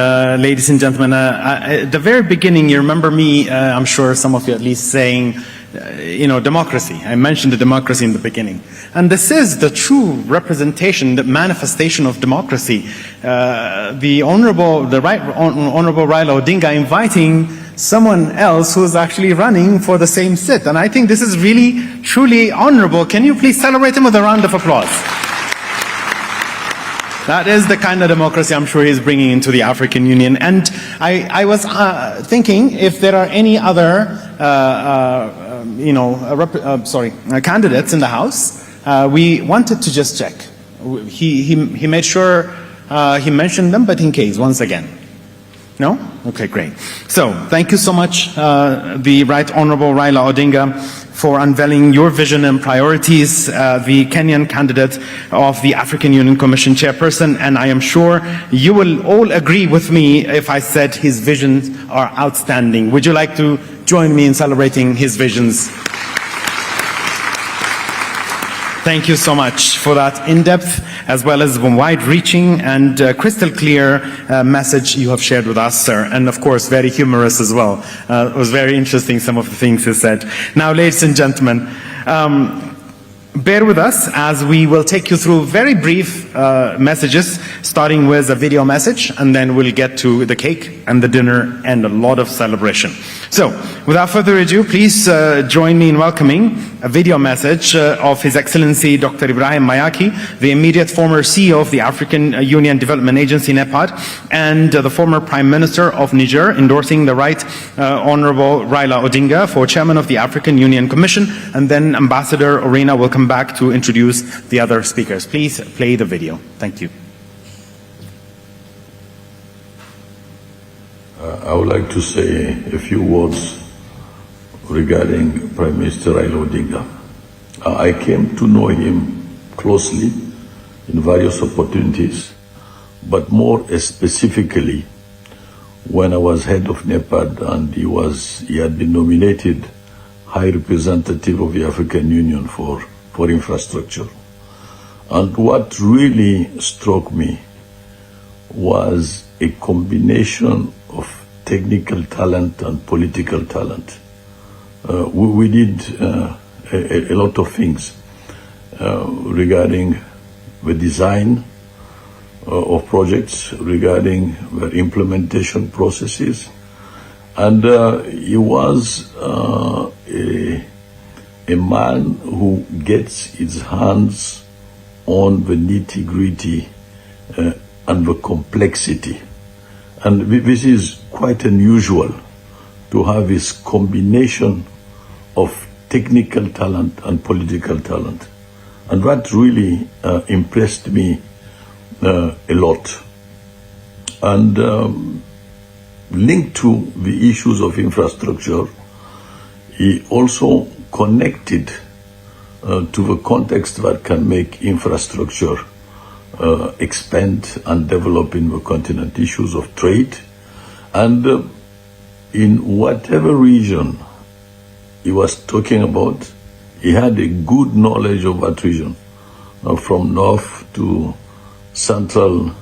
ladies and gentlemen, at the very beginning, you remember me, I'm sure some of you at least, saying, democracy. I mentioned the democracy in the beginning. And this is the true representation, the manifestation of democracy. The Honorable Raila Odinga inviting someone else who is actually running for the same seat. And I think this is really, truly honorable. Can you please celebrate him with a round of applause? That is the kind of democracy I'm sure he's bringing into the African Union. And I was thinking if there are any other candidates in the House, we wanted to just check. He made sure he mentioned them, but in case, once again. No? Okay, great. So, thank you so much, the Right Honourable Raila Odinga, for unveiling your vision and priorities, the Kenyan candidate of the African Union Commission chairperson, and I am sure you will all agree with me if I said his visions are outstanding. Would you like to join me in celebrating his visions? Thank you so much for that in-depth as well as wide-reaching and crystal clear message you have shared with us, sir. And of course, very humorous as well. It was very interesting, some of the things you said. Now, ladies and gentlemen, bear with us as we will take you through very brief messages, starting with a video message, and then we'll get to the cake and the dinner and a lot of celebration. So, without further ado, please join me in welcoming a video message of His Excellency Dr. Ibrahim Mayaki, the immediate former CEO of the African Union Development Agency, NEPAD, and the former Prime Minister of Niger, endorsing the Right Honorable Raila Odinga for Chairman of the African Union Commission, and then Ambassador Orena will come back to introduce the other speakers. Please play the video. Thank you. I would like to say a few words regarding Prime Minister Raila Odinga. I came to know him closely in various opportunities, but more specifically when I was head of NEPAD and he had been nominated High Representative of the African Union for infrastructure. And what really struck me was a combination of technical talent and political talent. We did a lot of things regarding the design of projects, regarding the implementation processes, and he was a man who gets his hands on the nitty-gritty and the complexity. And this is quite unusual to have this combination of technical talent and political talent. And that really impressed me a lot. And linked to the issues of infrastructure, he also connected to the context that can make infrastructure expand and develop in the continent, issues of trade. And in whatever region he was talking about, he had a good knowledge of that region, from north to central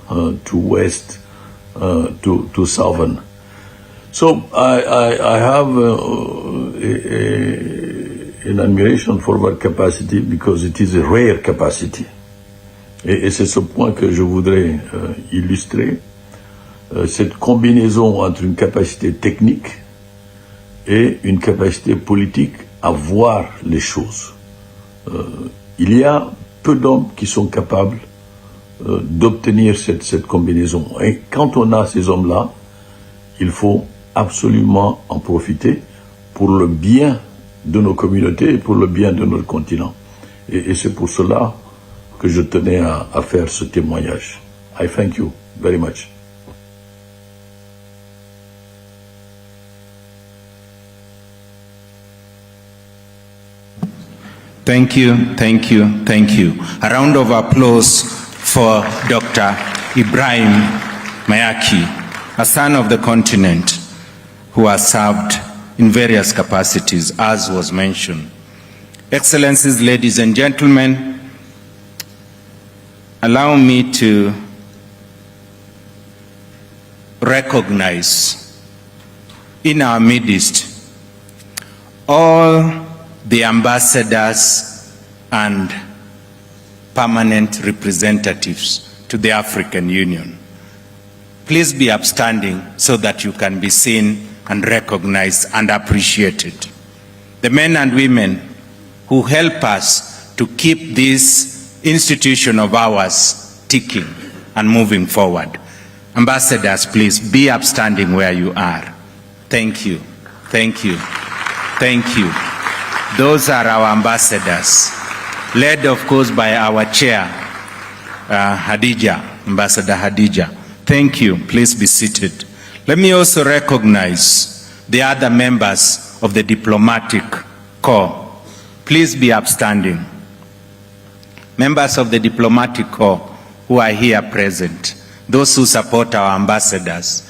to west to southern. So I have an admiration for that capacity because it is a rare capacity. Et c'est ce point que je voudrais illustrer, cette combinaison entre une capacité technique et une capacité politique à voir les choses. Il y a peu d'hommes qui sont capables d'obtenir cette combinaison. Et quand on a ces hommes-là, il faut absolument en profiter pour le bien de nos communautés et pour le bien de notre continent. Et c'est pour cela que je tenais à faire ce témoignage. I thank you very much. Thank you, thank you, thank you. A round of applause for Dr. Ibrahim Mayaki, a son of the continent who has served in various capacities, as was mentioned. Excellencies, ladies and gentlemen, allow me to recognize in our midst all the ambassadors and permanent representatives to the African Union. Please be upstanding so that you can be seen and recognized and appreciated. The men and women who help us to keep this institution of ours ticking and moving forward. Ambassadors, please be upstanding where you are. Thank you. Thank you. Thank you. Those are our ambassadors, led of course by our chair, Ambassador Hadija. Thank you. Please be seated. Let me also recognize the other members of the diplomatic corps. Please be upstanding. Members of the diplomatic corps who are here present, those who support our ambassadors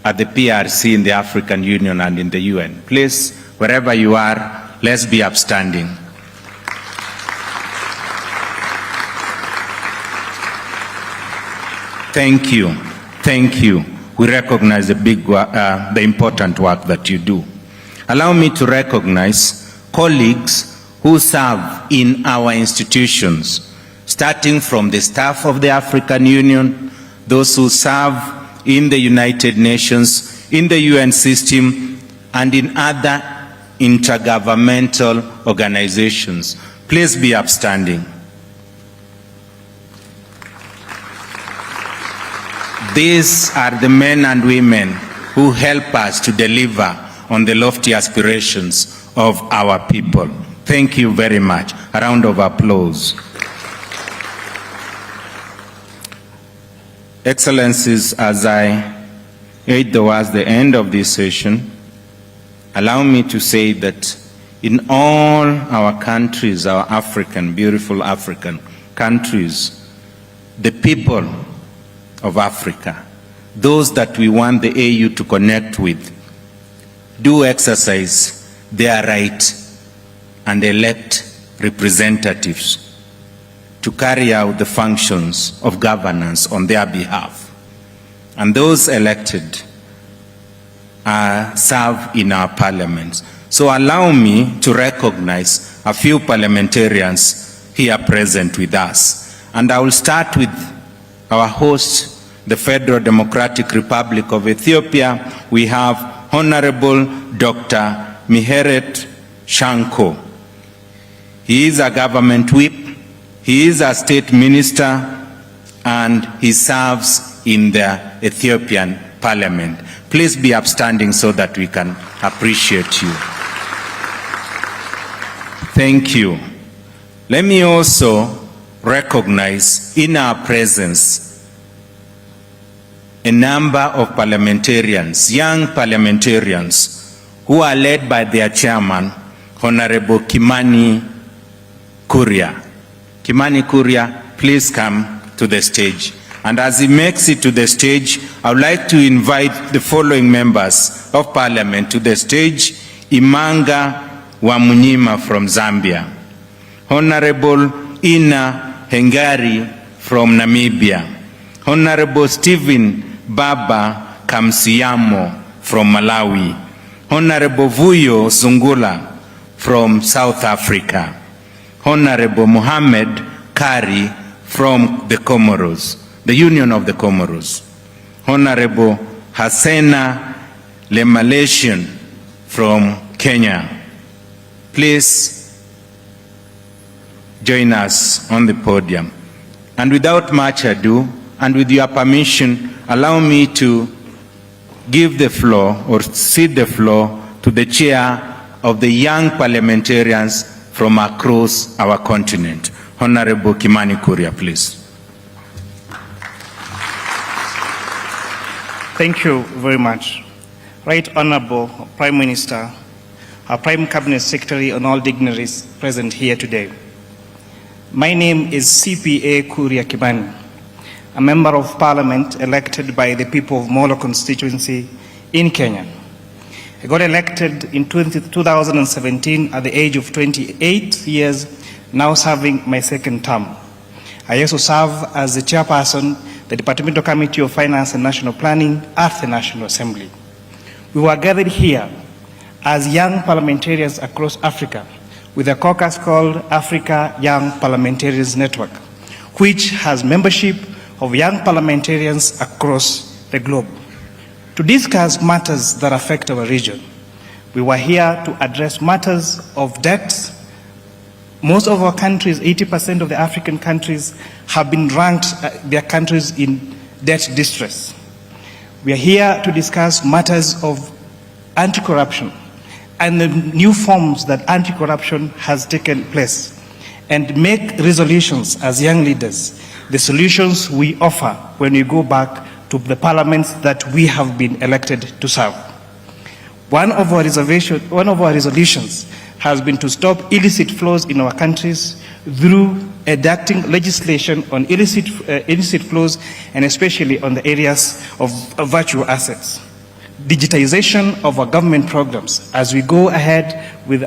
at the PRC, in the African Union and in the UN. Please, wherever you are, let's be upstanding. Thank you. Thank you. We recognize the important work that you do. Allow me to recognize colleagues who serve in our institutions, starting from the staff of the African Union, those who serve in the United Nations, in the UN system, and in other intergovernmental organizations. Please be upstanding. These are the men and women who help us to deliver on the lofty aspirations of our people. Thank you very much. A round of applause. Excellencies, as I head towards the end of this session, allow me to say that in all our countries, our African, beautiful African countries, the people of Africa, those that we want the AU to connect with, do exercise their right and elect representatives to carry out the functions of governance on their behalf. And those elected serve in our parliaments. So allow me to recognize a few parliamentarians here present with us. And I will start with our host, the Federal Democratic Republic of Ethiopia. We have Honorable Dr. Miheret Shanko. He is a government whip, he is a state minister, and he serves in the Ethiopian parliament. Please be upstanding so that we can appreciate you. Thank you. Let me also recognize in our presence a number of parliamentarians, young parliamentarians, who are led by their chairman, Honorable Kimani Kuria. Kimani Kuria, please come to the stage. And as he makes it to the stage, I would like to invite the following members of parliament to the stage. Imanga Wamunyima from Zambia. Honorable Ina Hengari from Namibia. Honorable Stephen Baba Kamsiyamo from Malawi. Honorable Vuyo Zungula from South Africa. Honorable Mohammed Kari from the Comoros, the Union of the Comoros. Honorable Hasena Lemalesian from Kenya. Please join us on the podium. And without much ado, and with your permission, allow me to give the floor or cede the floor to the chair of the young parliamentarians from across our continent. Honorable Kimani Kuria, please. Thank you very much. Right Honorable Prime Minister, our Prime Cabinet Secretary, and all dignitaries present here today. My name is CPA Kuria Kimani, a member of Parliament elected by the people of Molo constituency in Kenya. I got elected in 2017 at the age of 28 years, now serving my second term. I also serve as the chairperson, the Departmental Committee of Finance and National Planning at the National Assembly. We were gathered here as young parliamentarians across Africa with a caucus called Africa Young Parliamentarians Network, which has membership of young parliamentarians across the globe, to discuss matters that affect our region. We were here to address matters of debt. Most of our countries, 80% of the African countries, have been ranked their countries in debt distress. We are here to discuss matters of anti-corruption and the new forms that anti-corruption has taken place, and make resolutions as young leaders, the solutions we offer when we go back to the parliaments that we have been elected to serve. One of our resolutions has been to stop illicit flows in our countries through enacting legislation on illicit flows, and especially on the areas of virtual assets. Digitization of our government programs. As we go ahead with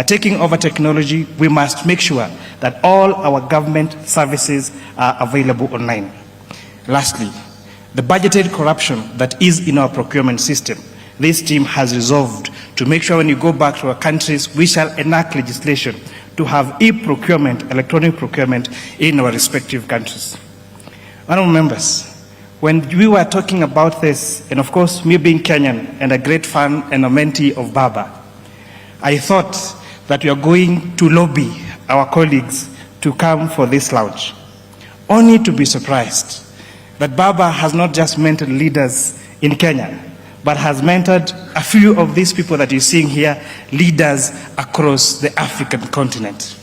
taking over technology, we must make sure that all our government services are available online. Lastly, the budgeted corruption that is in our procurement system. This team has resolved to make sure when you go back to our countries, we shall enact legislation to have e-procurement, electronic procurement in our respective countries. Honourable members, when we were talking about this, and of course me being Kenyan and a great fan and a mentee of Baba, I thought that we are going to lobby our colleagues to come for this launch, only to be surprised that Baba has not just mentored leaders in Kenya, but has mentored a few of these people that you're seeing here, leaders across the African continent.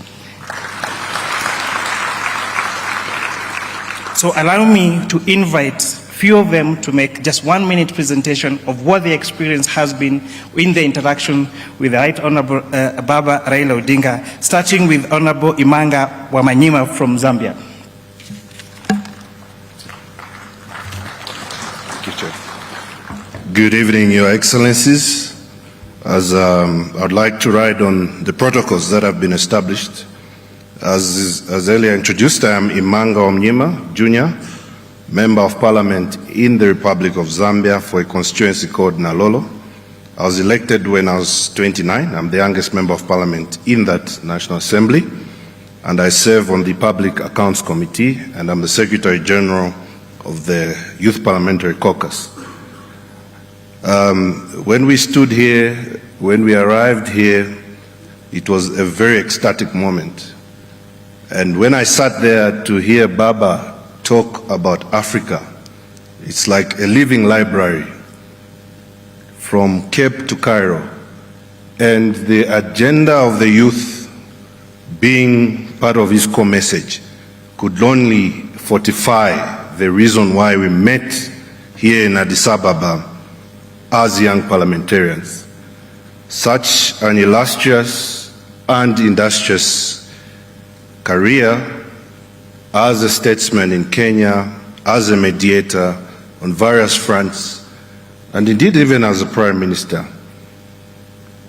So allow me to invite a few of them to make just 1 minute presentation of what the experience has been in the interaction with the Right Honorable Baba Raila Odinga, starting with Honorable Imanga Wamanyima from Zambia. Good evening, Your Excellencies. As I'd like to ride on the protocols that have been established. As earlier introduced, I am Imanga Wamanyima, Jr., Member of Parliament in the Republic of Zambia for a constituency called Nalolo. I was elected when I was 29. I'm the youngest Member of Parliament in that National Assembly, and I serve on the Public Accounts Committee, and I'm the Secretary General of the Youth Parliamentary Caucus. When we stood here, when we arrived here, it was a very ecstatic moment. And when I sat there to hear Baba talk about Africa, it's like a living library from Cape to Cairo. And the agenda of the youth being part of his core message could only fortify the reason why we met here in Addis Ababa as young parliamentarians. Such an illustrious and industrious career as a statesman in Kenya, as a mediator on various fronts, and indeed even as a prime minister.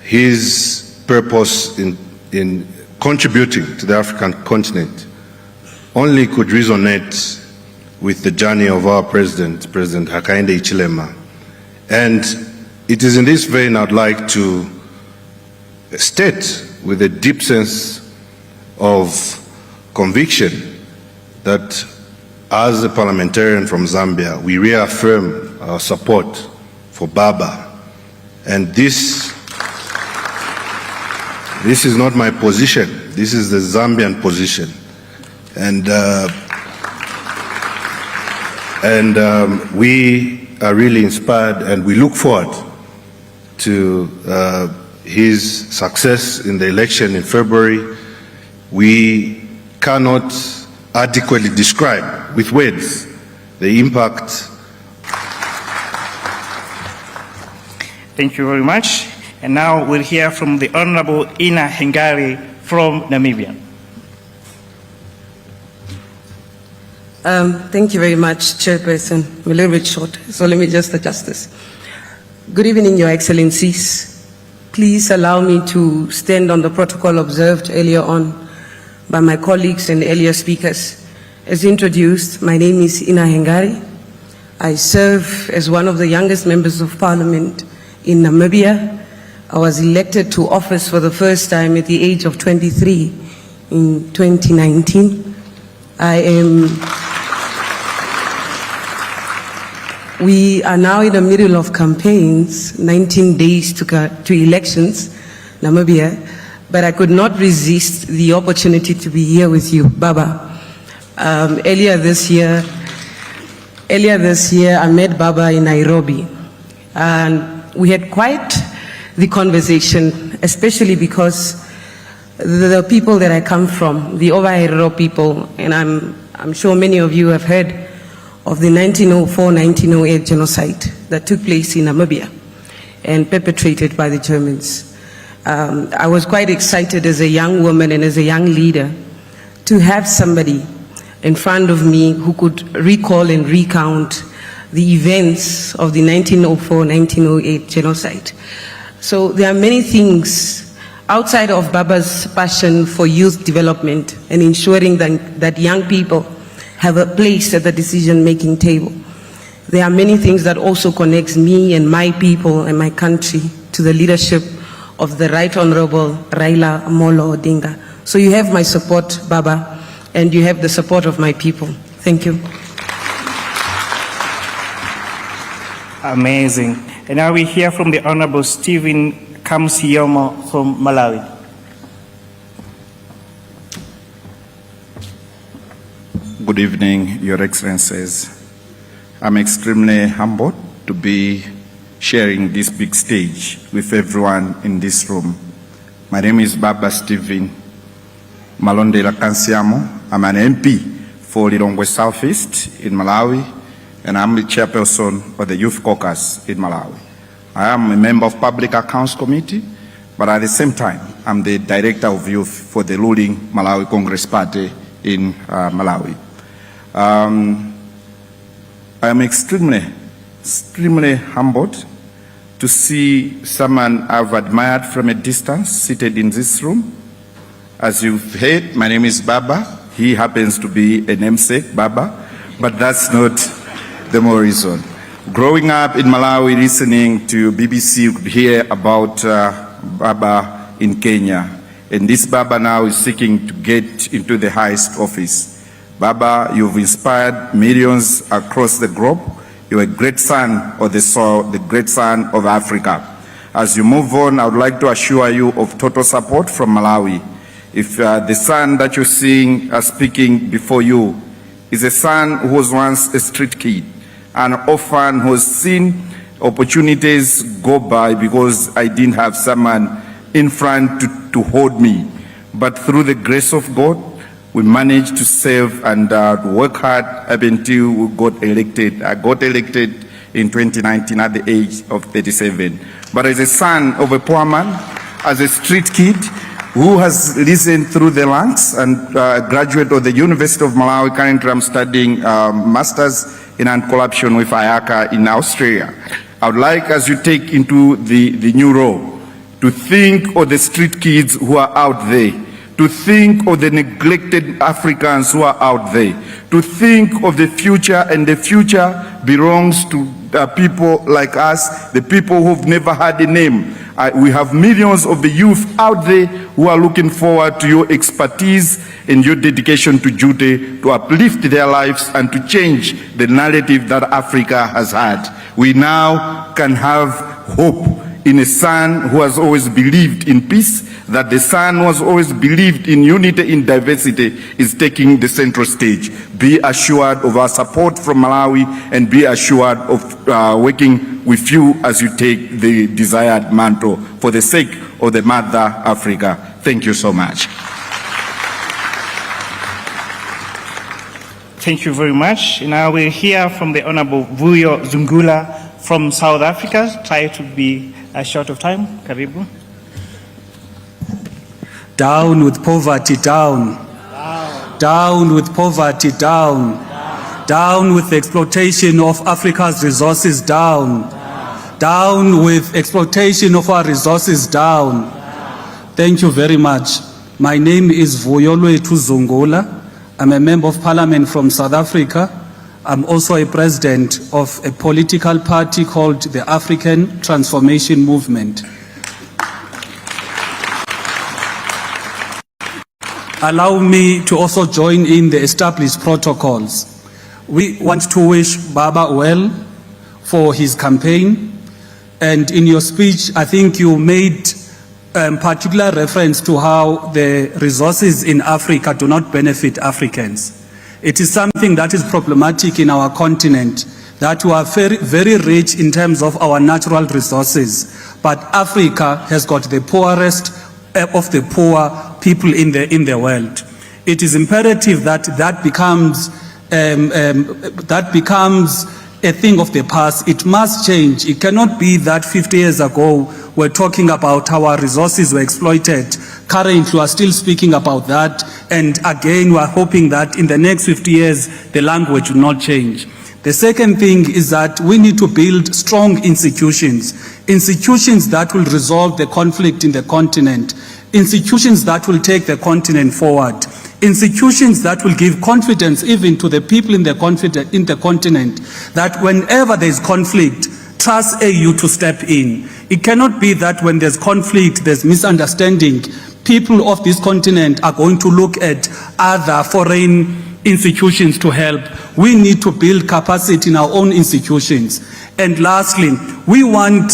His purpose in contributing to the African continent only could resonate with the journey of our President Hakainde Hichilema. And it is in this vein I'd like to state with a deep sense of conviction that as a parliamentarian from Zambia, we reaffirm our support for Baba. And this is not my position, this is the Zambian position. We are really inspired, and we look forward to his success in the election in February. We cannot adequately describe with words the impact. Thank you very much. And now we'll hear from the Honorable Ina Hengari from Namibia. Thank you very much, Chairperson. I'm a little bit short, so let me just adjust this. Good evening, Your Excellencies. Please allow me to stand on the protocol observed earlier on by my colleagues and earlier speakers. As introduced, my name is Ina Hengari. I serve as one of the youngest members of Parliament in Namibia. I was elected to office for the first time at the age of 23 in 2019. We are now in the middle of campaigns, 19 days to elections, Namibia, but I could not resist the opportunity to be here with you, Baba. Earlier this year, I met Baba in Nairobi, and we had quite the conversation, especially because the people that I come from, the Ovaherero people, and I'm sure many of you have heard of the 1904-1908 genocide that took place in Namibia and perpetrated by the Germans. I was quite excited as a young woman and as a young leader to have somebody in front of me who could recall and recount the events of the 1904-1908 genocide. So there are many things outside of Baba's passion for youth development and ensuring that young people have a place at the decision-making table. There are many things that also connects me and my people and my country to the leadership of the Right Honorable Raila Amolo Odinga. So you have my support, Baba, and you have the support of my people. Thank you. Amazing. And now we hear from the Honorable Stephen Kamsiyomo from Malawi. Good evening, Your Excellencies. I'm extremely humbled to be sharing this big stage with everyone in this room. My name is Baba Stephen Malondela Kansiamo. I'm an MP for Lilongwe Southeast in Malawi, and I'm the chairperson of the Youth Caucus in Malawi. I am a member of Public Accounts Committee, but at the same time, I'm the Director of Youth for the ruling Malawi Congress Party in Malawi. I am extremely humbled to see someone I've admired from a distance seated in this room. As you've heard, my name is Baba. He happens to be a namesake, Baba, but that's not the more reason. Growing up in Malawi, listening to BBC, you could hear about Baba in Kenya. And this Baba now is seeking to get into the highest office. Baba, you've inspired millions across the globe. You're a great son of the soil, the great son of Africa. As you move on, I would like to assure you of total support from Malawi. If the son that you're seeing speaking before you is a son who was once a street kid, an orphan who has seen opportunities go by because I didn't have someone in front to hold me. But through the grace of God, we managed to save and work hard up until we got elected. I got elected in 2019 at the age of 37. But as a son of a poor man, as a street kid who has listened through the ranks and graduate of the University of Malawi, currently I'm studying Masters in Anti-Corruption with IACA in Australia. I would like, as you take into the new role, to think of the street kids who are out there, to think of the neglected Africans who are out there, to think of the future, and the future belongs to people like us, the people who've never had a name. We have millions of the youth out there who are looking forward to your expertise and your dedication to duty to uplift their lives and to change the narrative that Africa has had. We now can have hope in a son who has always believed in peace, that the son who has always believed in unity in diversity is taking the central stage. Be assured of our support from Malawi and be assured of working with you as you take the desired mantle for the sake of the mother Africa. Thank you so much. Thank you very much. Now we'll hear from the Honorable Vuyo Zungula from South Africa. Try to be short of time. Karibu. Down with poverty, down. Down with poverty, down. Down with the exploitation of Africa's resources, down. Down with exploitation of our resources, down. Thank you very much. My name is Vuyolwe Zungula. I'm a member of parliament from South Africa. I'm also a president of a political party called the African Transformation Movement. Allow me to also join in the established protocols. We want to wish Baba well for his campaign. And in your speech, I think you made particular reference to how the resources in Africa do not benefit Africans. It is something that is problematic in our continent, that we are very, very rich in terms of our natural resources, but Africa has got the poorest of the poor people in the world. It is imperative that that becomes a thing of the past. It must change. It cannot be that 50 years ago we're talking about how our resources were exploited. Currently, we're still speaking about that. And again, we're hoping that in the next 50 years, the language will not change. The second thing is that we need to build strong institutions. Institutions that will resolve the conflict in the continent. Institutions that will take the continent forward. Institutions that will give confidence even to the people in the continent that whenever there's conflict, trust AU to step in. It cannot be that when there's conflict, there's misunderstanding, people of this continent are going to look at other foreign institutions to help. We need to build capacity in our own institutions. And lastly, we want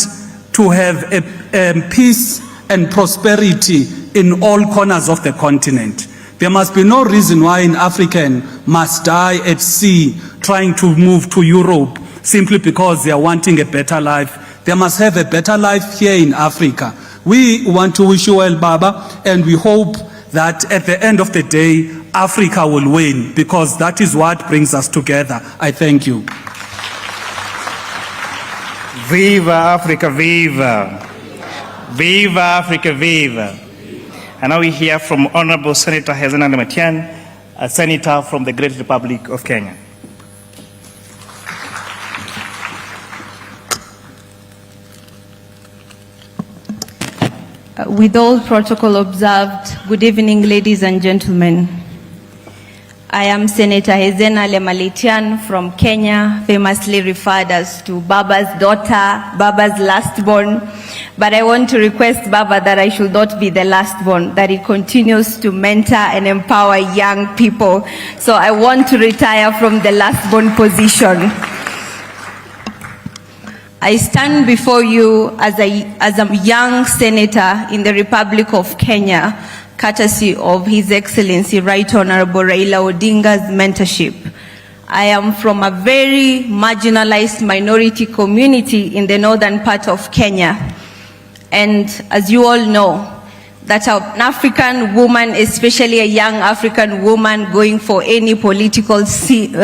to have a peace and prosperity in all corners of the continent. There must be no reason why an African must die at sea trying to move to Europe simply because they are wanting a better life. They must have a better life here in Africa. We want to wish you well, Baba, and we hope that at the end of the day, Africa will win, because that is what brings us together. I thank you. Viva Africa, viva! Viva Africa, viva! And now we hear from Honorable Senator Hezena Lematian, a senator from the Great Republic of Kenya. With all protocol observed, good evening, ladies and gentlemen. I am Senator Hezena Lematian from Kenya, famously referred as to Baba's daughter, Baba's lastborn. But I want to request Baba that I should not be the lastborn, that he continues to mentor and empower young people. So I want to retire from the lastborn position. I stand before you as a young senator in the Republic of Kenya, courtesy of His Excellency Right Honorable Raila Odinga's mentorship. I am from a very marginalized minority community in the northern part of Kenya. And as you all know, that an African woman, especially a young African woman going for any political seat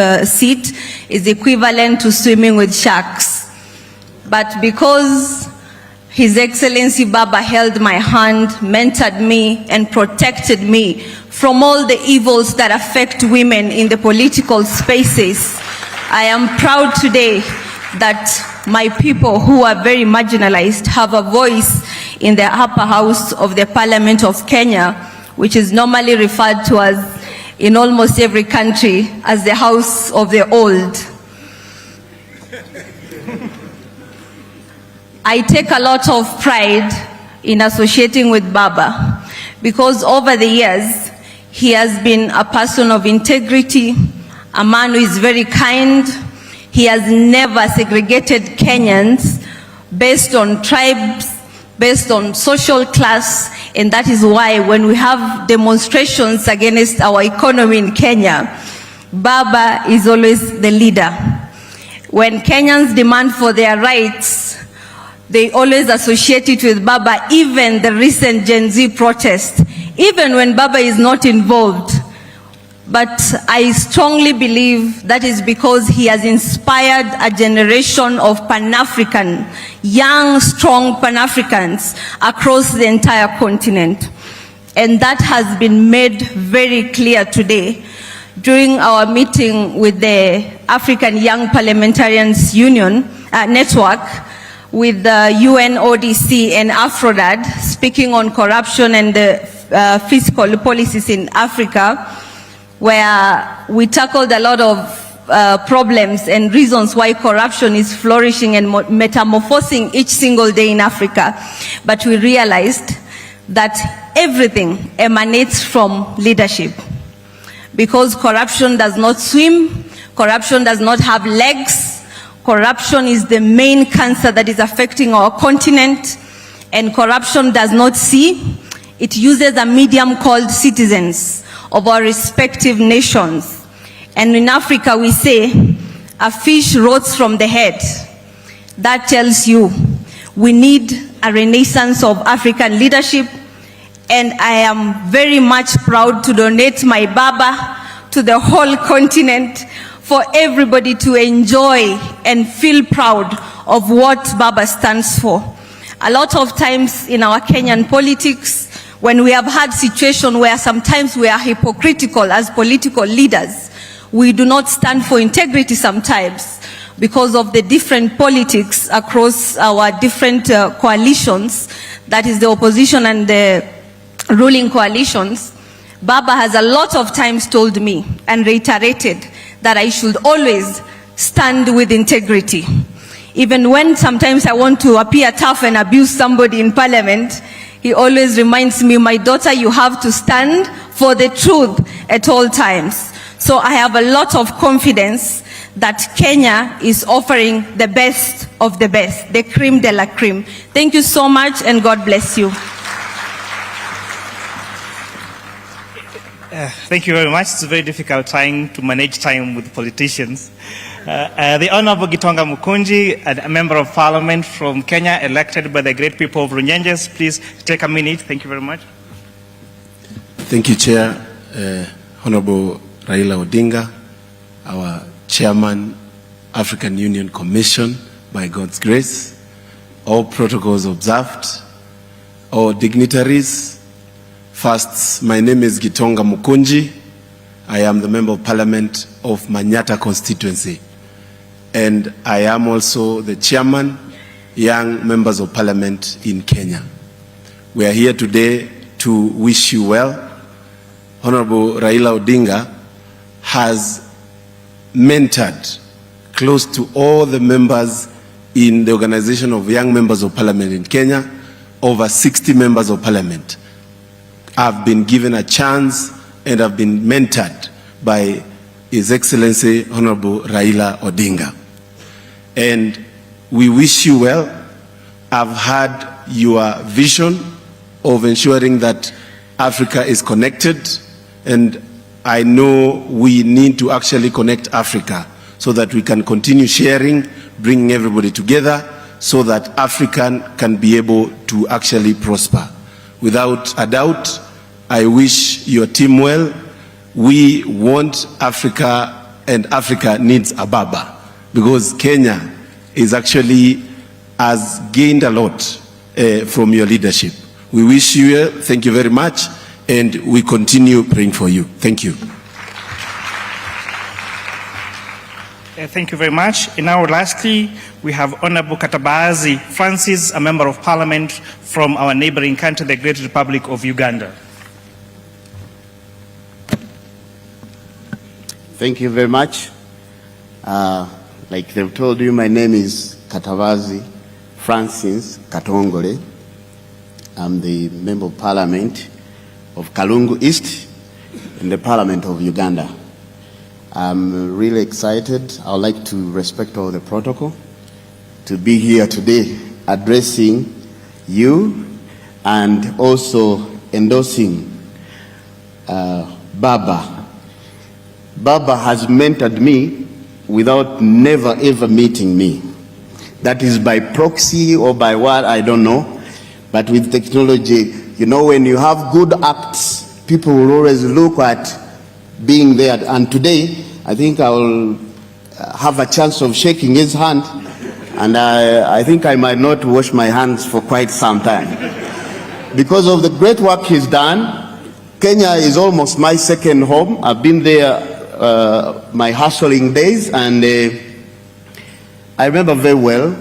is equivalent to swimming with sharks. But because His Excellency Baba held my hand, mentored me, and protected me from all the evils that affect women in the political spaces, I am proud today that my people who are very marginalized have a voice in the upper house of the Parliament of Kenya, which is normally referred to as, in almost every country, as the House of the Old. I take a lot of pride in associating with Baba, because over the years, he has been a person of integrity, a man who is very kind. He has never segregated Kenyans based on tribes, based on social class, and that is why when we have demonstrations against our economy in Kenya, Baba is always the leader. When Kenyans demand for their rights, they always associate it with Baba, even the recent Gen Z protest, even when Baba is not involved. But I strongly believe that is because he has inspired a generation of Pan-African, young, strong Pan-Africans across the entire continent. And that has been made very clear today during our meeting with the African Young Parliamentarians Union Network, with the UNODC and AFRODAD, speaking on corruption and the fiscal policies in Africa, where we tackled a lot of problems and reasons why corruption is flourishing and metamorphosing each single day in Africa. But we realized that everything emanates from leadership. Because corruption does not swim, corruption does not have legs, corruption is the main cancer that is affecting our continent, and corruption does not see. It uses a medium called citizens of our respective nations. And in Africa we say, a fish rots from the head. That tells you we need a renaissance of African leadership, and I am very much proud to donate my Baba to the whole continent for everybody to enjoy and feel proud of what Baba stands for. A lot of times in our Kenyan politics, when we have had situations where sometimes we are hypocritical as political leaders, we do not stand for integrity sometimes because of the different politics across our different coalitions, that is the opposition and the ruling coalitions. Baba has a lot of times told me and reiterated that I should always stand with integrity. Even when sometimes I want to appear tough and abuse somebody in parliament, he always reminds me, my daughter, you have to stand for the truth at all times. So I have a lot of confidence that Kenya is offering the best of the best, the creme de la creme. Thank you so much, and God bless you. Thank you very much. It's a very difficult time to manage time with politicians. The Honorable Gitonga Mukunji, a Member of Parliament from Kenya, elected by the great people of Runyenjes. Please take a minute. Thank you very much. Thank you, Chair. Honorable Raila Odinga, our Chairman, African Union Commission, by God's grace, all protocols observed, all dignitaries. First, my name is Gitonga Mukunji. I am the Member of Parliament of Manyata constituency, and I am also the Chairman, Young Members of Parliament in Kenya. We are here today to wish you well. Honorable Raila Odinga has mentored close to all the members in the Organization of Young Members of Parliament in Kenya. Over 60 members of Parliament have been given a chance and have been mentored by His Excellency Honorable Raila Odinga. And we wish you well. I've had your vision of ensuring that Africa is connected, and I know we need to actually connect Africa so that we can continue sharing, bringing everybody together so that Africa can be able to actually prosper. Without a doubt, I wish your team well. We want Africa, and Africa needs a Baba, because Kenya is actually has gained a lot from your leadership. We wish you well. Thank you very much, and we continue praying for you. Thank you. Thank you very much. And now lastly, we have Honorable Katabazi Francis, a Member of Parliament from our neighboring country, the Great Republic of Uganda. Thank you very much. Like they've told you, my name is Katabazi Francis Katongole. I'm the Member of Parliament of Kalungu East in the Parliament of Uganda. I'm really excited. I would like to respect all the protocol to be here today addressing you and also endorsing Baba. Baba has mentored me without never ever meeting me. That is by proxy or by what, I don't know. But with technology, you know, when you have good acts, people will always look at being there. And today, I think I will have a chance of shaking his hand, and I think I might not wash my hands for quite some time. Because of the great work he's done, Kenya is almost my second home. I've been there my hustling days, and I remember very well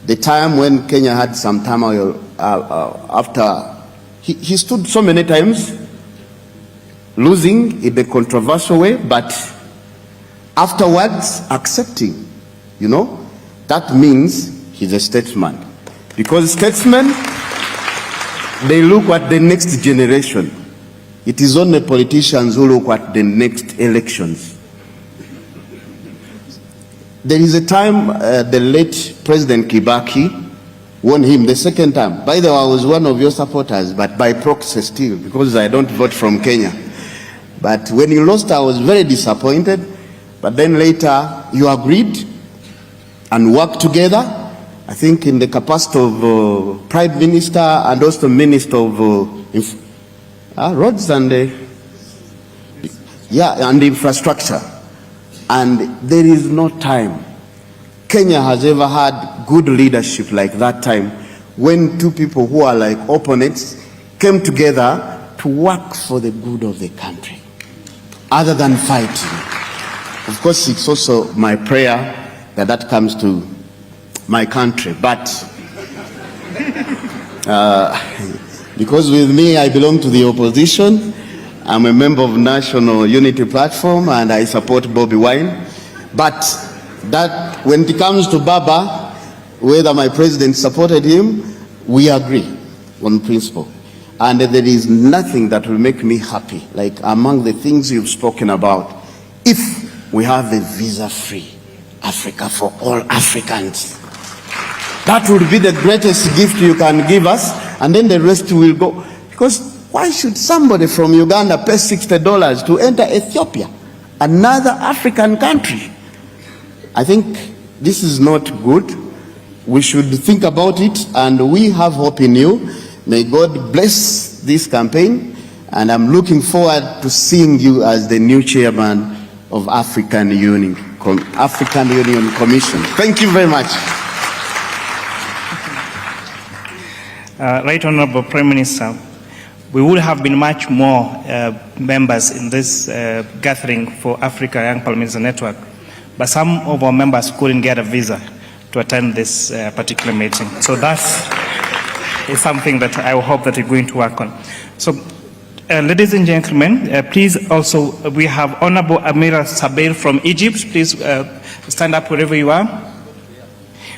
the time when Kenya had some turmoil after he stood so many times losing in the controversial way, but afterwards accepting. You know, that means he's a statesman, because statesmen, they look at the next generation. It is only politicians who look at the next elections. There is a time the late President Kibaki won him the second time. By the way, I was one of your supporters, but by proxy still, because I don't vote from Kenya. But when you lost, I was very disappointed. But then later, you agreed and worked together, I think in the capacity of Prime Minister and also Minister of Roads and and Infrastructure. And there is no time Kenya has ever had good leadership like that time when two people who are like opponents came together to work for the good of the country, other than fighting. Of course, it's also my prayer that that comes to my country, but because with me, I belong to the opposition. I'm a member of National Unity Platform and I support Bobby Wine. But that when it comes to Baba, whether my president supported him, we agree on principle. And there is nothing that will make me happy, like among the things you've spoken about, if we have a visa-free Africa for all Africans. That would be the greatest gift you can give us, and then the rest will go. Because why should somebody from Uganda pay $60 to enter Ethiopia, another African country? I think this is not good. We should think about it, and we have hope in you. May God bless this campaign, and I'm looking forward to seeing you as the new chairman of African Union Commission. Thank you very much. Right Honorable Prime Minister, we would have been much more members in this gathering for Africa Young Parliamentarians Network, but some of our members couldn't get a visa to attend this particular meeting. So that is something that I hope that you're going to work on. So, ladies and gentlemen, please also, we have Honorable Amira Saber from Egypt. Please stand up wherever you are.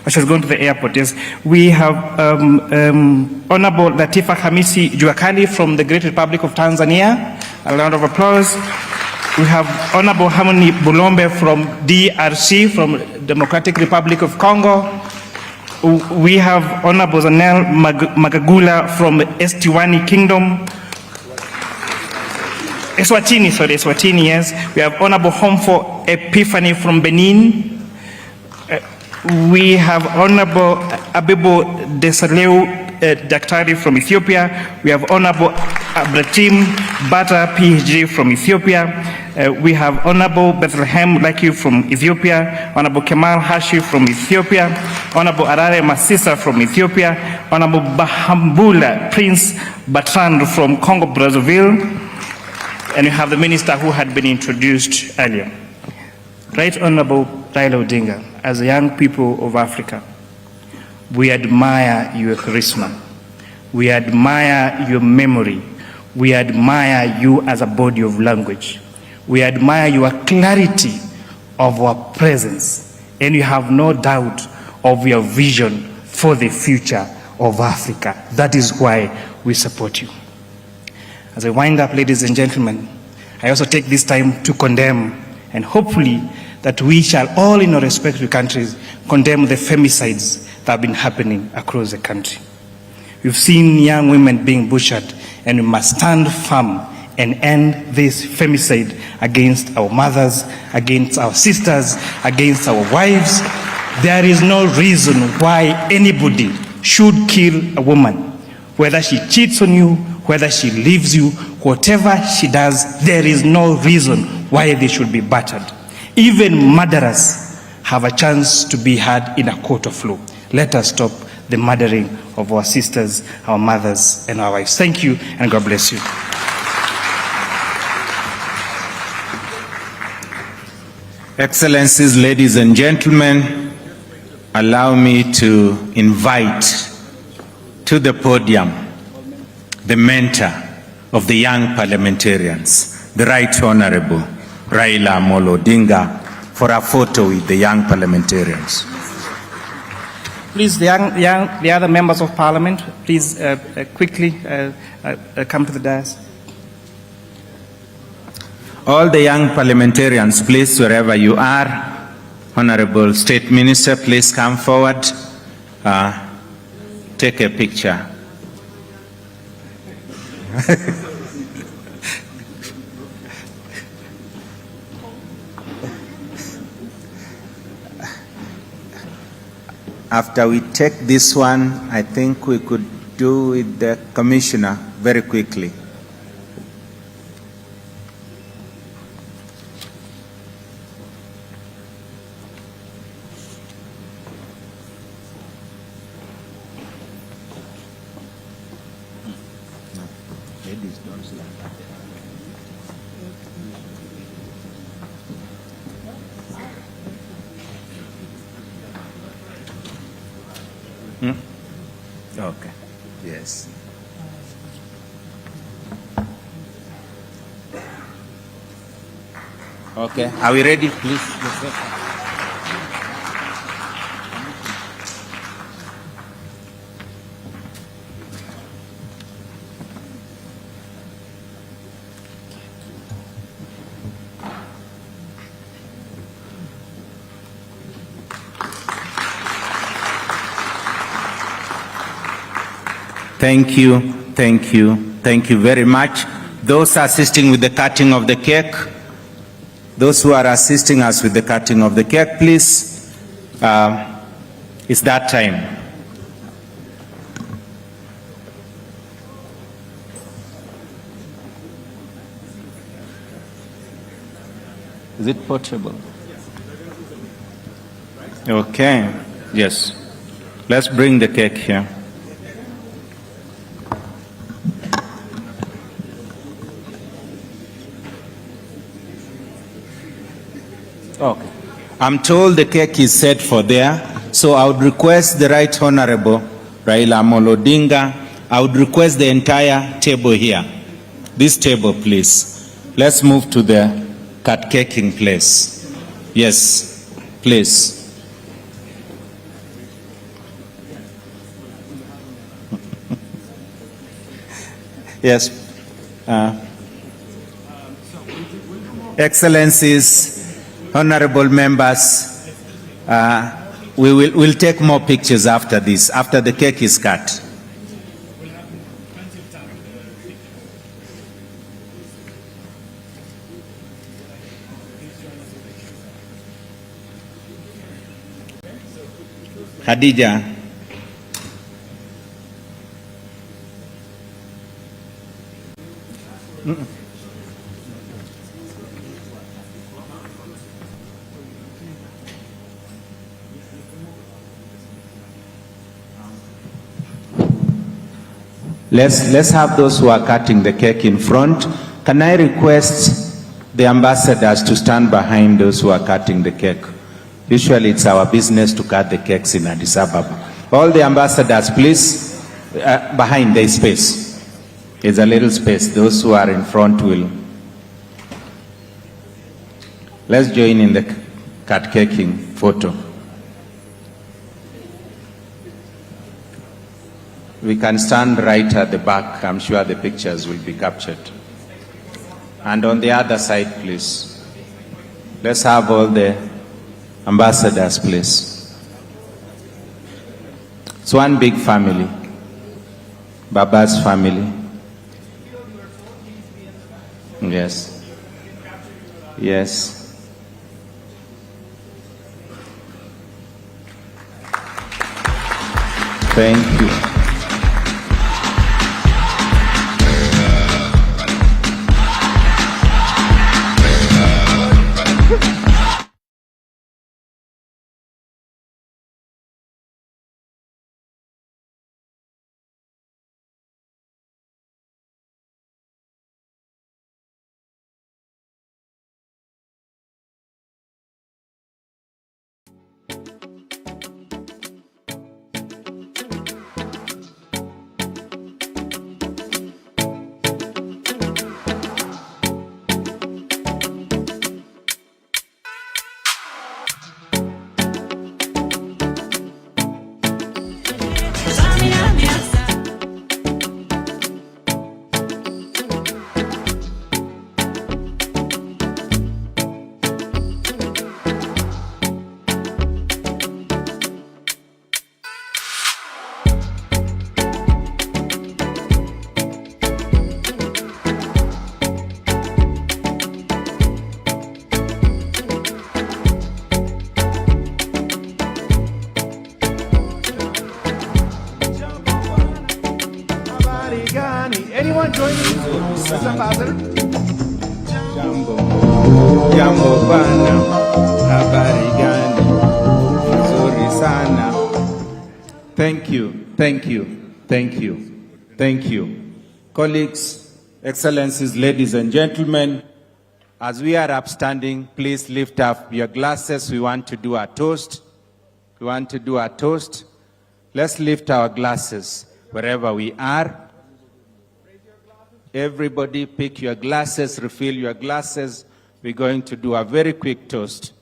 She's going to the airport, yes. We have Honorable Latifa Hamisi Juakali from the Great Republic of Tanzania. A round of applause. We have Honorable Harmony Bulombe from DRC, from Democratic Republic of Congo. We have Honorable Zanel Magagula from Eswatini Kingdom. Eswatini, yes. We have Honorable Homfo Epiphany from Benin. We have Honorable Abibo Desaleu Daktari from Ethiopia. We have Honorable Abratim Bata, PhD from Ethiopia. We have Honorable Bethlehem Laki from Ethiopia. Honorable Kemal Hashi from Ethiopia. Honorable Arare Masisa from Ethiopia. Honorable Bahambula Prince Bertrand from Congo Brazzaville. And we have the minister who had been introduced earlier. Right Honorable Raila Odinga, as a young people of Africa, we admire your charisma. We admire your memory. We admire you as a body of language. We admire your clarity of our presence. And you have no doubt of your vision for the future of Africa. That is why we support you. As I wind up, ladies and gentlemen, I also take this time to condemn, and hopefully that we shall all in our respective countries condemn the femicides that have been happening across the country. We've seen young women being butchered, and we must stand firm and end this femicide against our mothers, against our sisters, against our wives. There is no reason why anybody should kill a woman. Whether she cheats on you, whether she leaves you, whatever she does, there is no reason why they should be battered. Even murderers have a chance to be heard in a court of law. Let us stop the murdering of our sisters, our mothers, and our wives. Thank you, and God bless you. Excellencies, ladies and gentlemen, allow me to invite to the podium the mentor of the young parliamentarians, the Right Honorable Raila Odinga, for a photo with the young parliamentarians. Please, the other members of parliament, please quickly come to the dais. All the young parliamentarians, please, wherever you are. Honorable State Minister, please come forward. Take a picture. After we take this one, I think we could do with the commissioner very quickly. Okay. Yes. Okay. Are we ready, please? Thank you, thank you, thank you very much. Those assisting with the cutting of the cake, those who are assisting us with the cutting of the cake, please, it's that time. Is it portable? Okay, yes. Let's bring the cake here. Okay. I'm told the cake is set for there, so I would request the Right Honorable Raila Odinga, I would request the entire table here. This table, please. Let's move to the cut caking place. Yes, please. Yes. Excellencies, honorable members, we'll take more pictures after this, after the cake is cut. Hadija. Let's have those who are cutting the cake in front. Can I request the ambassadors to stand behind those who are cutting the cake? Usually it's our business to cut the cakes in Addis Ababa. All the ambassadors, please, behind the space. There's a little space. Those who are in front will. Let's join in the cut caking photo. We can stand right at the back. I'm sure the pictures will be captured. And on the other side, please. Let's have all the ambassadors, please. It's one big family. Baba's family. Yes. Yes. Thank you. joining? Mr. Ambassador? Jambo bana, habari gani? Nzuri sana. Thank you, thank you, thank you, thank you. Colleagues, excellencies, ladies and gentlemen, as we are upstanding, please lift up your glasses. We want to do a toast. We want to do a toast. Let's lift our glasses wherever we are. Everybody pick your glasses, refill your glasses. We're going to do a very quick toast.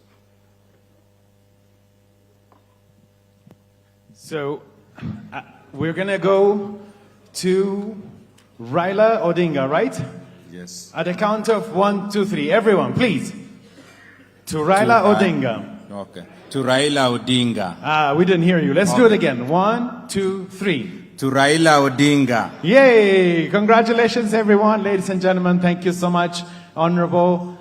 So we're going to go to Raila Odinga, right? Yes. At the count of 1, 2, 3. Everyone, please. To Raila Odinga. Okay. To Raila Odinga. We didn't hear you. Let's do it again. 1, 2, 3. To Raila Odinga. Yay! Congratulations, everyone. Ladies and gentlemen, thank you so much. Honorable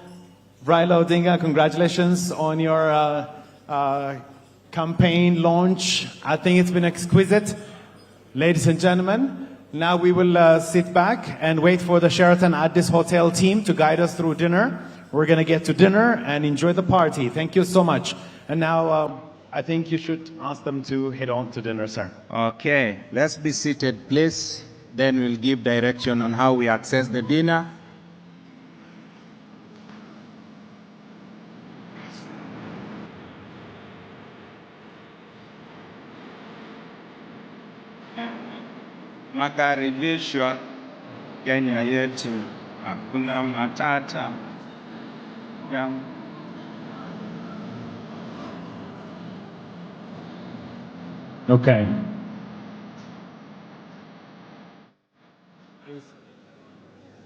Raila Odinga, congratulations on your campaign launch. I think it's been exquisite. Ladies and gentlemen, now we will sit back and wait for the Sheraton at this hotel team to guide us through dinner. We're going to get to dinner and enjoy the party. Thank you so much. And now I think you should ask them to head on to dinner, sir. Okay, let's be seated, please. Then we'll give direction on how we access the dinner. Makaribishwa Kenya yetu, hakuna matata. Okay.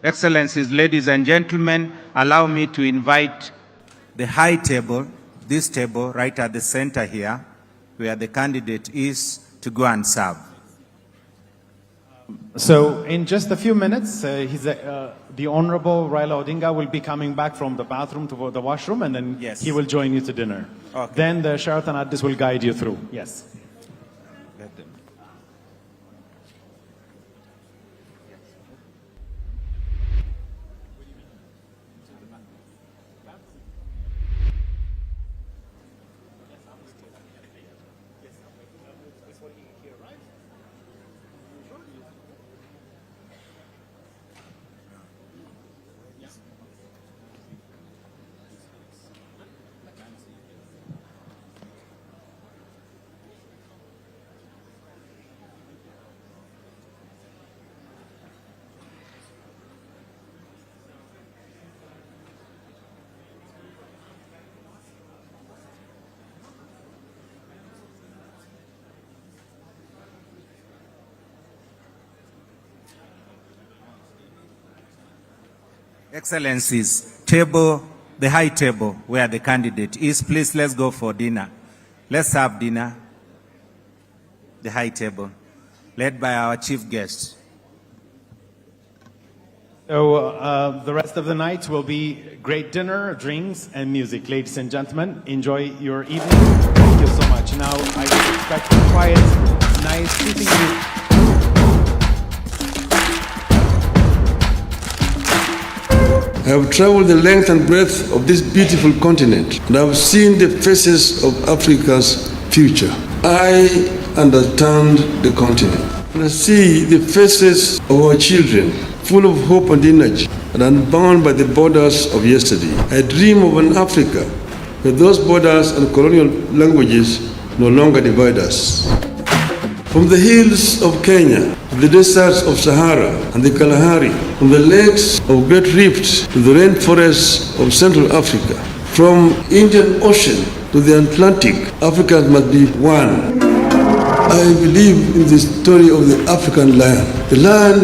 Excellencies, ladies and gentlemen, allow me to invite the high table, this table right at the center here, where the candidate is, to go and serve. So in just a few minutes, the Honorable Raila Odinga will be coming back from the bathroom to the washroom, and then he will join you to dinner. Okay. Then the Sheraton Addis will guide you through. Yes. Let them. Excellencies, table, the high table where the candidate is, please let's go for dinner. Let's have dinner. The high table, led by our chief guest. So the rest of the night will be great dinner, drinks, and music. Ladies and gentlemen, enjoy your evening. Thank you so much. Now I expect a quiet, nice sitting. I have traveled the length and breadth of this beautiful continent, and I have seen the faces of Africa's future. I understand the continent, and I see the faces of our children, full of hope and energy, and unbound by the borders of yesterday. I dream of an Africa where those borders and colonial languages no longer divide us. From the hills of Kenya, the deserts of Sahara and the Kalahari, from the lakes of Great Rift to the rainforests of Central Africa, from Indian Ocean to the Atlantic, Africa must be one. I believe in the story of the African lion. The lion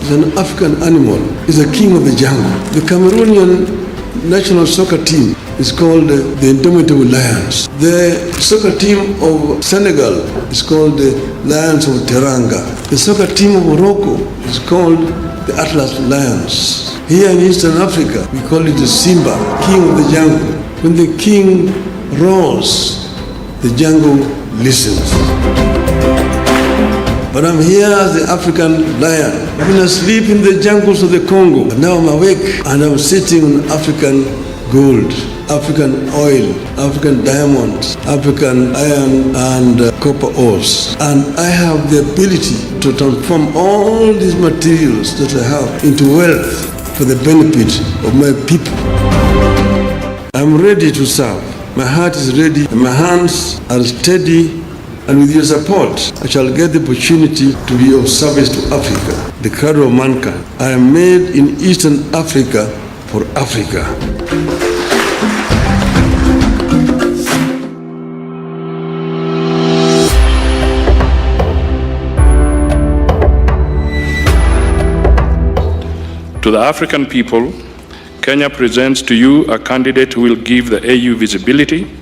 is an African animal, is a king of the jungle. The Cameroonian national soccer team is called the Indomitable Lions. The soccer team of Senegal is called the Lions of Teranga. The soccer team of Morocco is called the Atlas Lions. Here in Eastern Africa, we call it the Simba, king of the jungle. When the king roars, the jungle listens. But I'm here as the African lion. I've been asleep in the jungles of the Congo, but now I'm awake and I'm sitting on African gold, African oil, African diamonds, African iron and copper ores. And I have the ability to transform all these materials that I have into wealth for the benefit of my people. I'm ready to serve. My heart is ready and my hands are steady, and with your support, I shall get the opportunity to be of service to Africa, the cradle of mankind. I am made in Eastern Africa for Africa. To the African people, Kenya presents to you a candidate who will give the AU visibility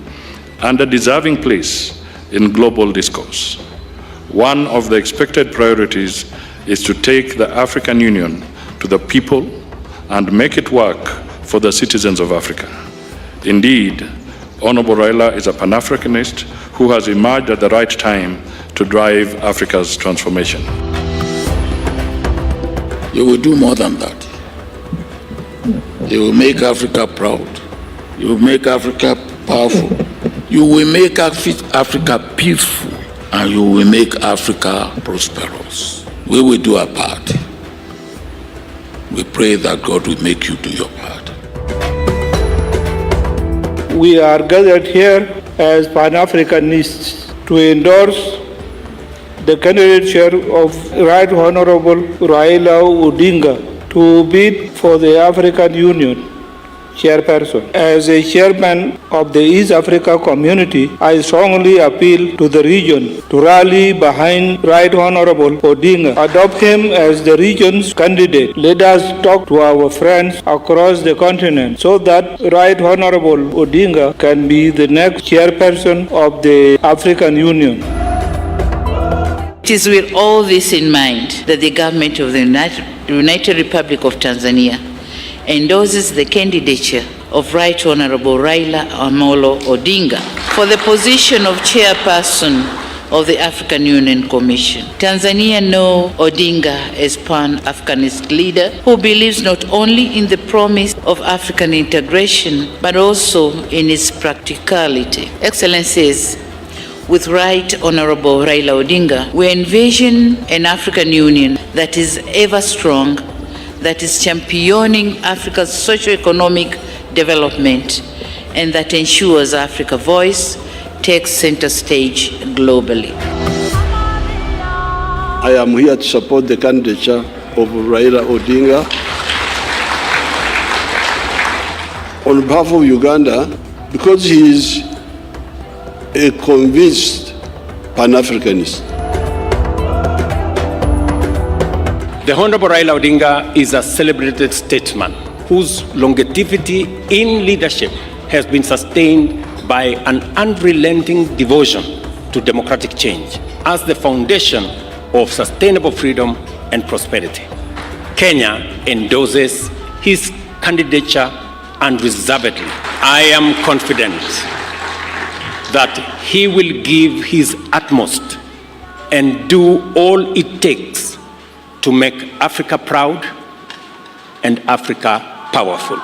and a deserving place in global discourse. One of the expected priorities is to take the African Union to the people and make it work for the citizens of Africa. Indeed, Honorable Raila is a Pan-Africanist who has emerged at the right time to drive Africa's transformation. You will do more than that. You will make Africa proud. You will make Africa powerful. You will make Africa peaceful. And you will make Africa prosperous. We will do our part. We pray that God will make you do your part. We are gathered here as Pan-Africanists to endorse the candidature of Right Honorable Raila Odinga to bid for the African Union chairperson. As a chairman of the East Africa community, I strongly appeal to the region to rally behind Right Honorable Odinga. Adopt him as the region's candidate. Let us talk to our friends across the continent so that Right Honorable Odinga can be the next chairperson of the African Union. It is with all this in mind that the government of the United Republic of Tanzania endorses the candidature of Right Honorable Raila Amolo Odinga for the position of chairperson of the African Union Commission. Tanzania knows Odinga as Pan-Africanist leader who believes not only in the promise of African integration but also in its practicality. Excellencies, with Right Honorable Raila Odinga, we envision an African Union that is ever strong, that is championing Africa's socio-economic development, and that ensures Africa's voice takes center stage globally. I am here to support the candidature of Raila Odinga on behalf of Uganda because he is a convinced Pan-Africanist. The Honorable Raila Odinga is a celebrated statesman whose longevity in leadership has been sustained by an unrelenting devotion to democratic change as the foundation of sustainable freedom and prosperity. Kenya endorses his candidature unreservedly. I am confident that he will give his utmost and do all it takes to make Africa proud and Africa powerful.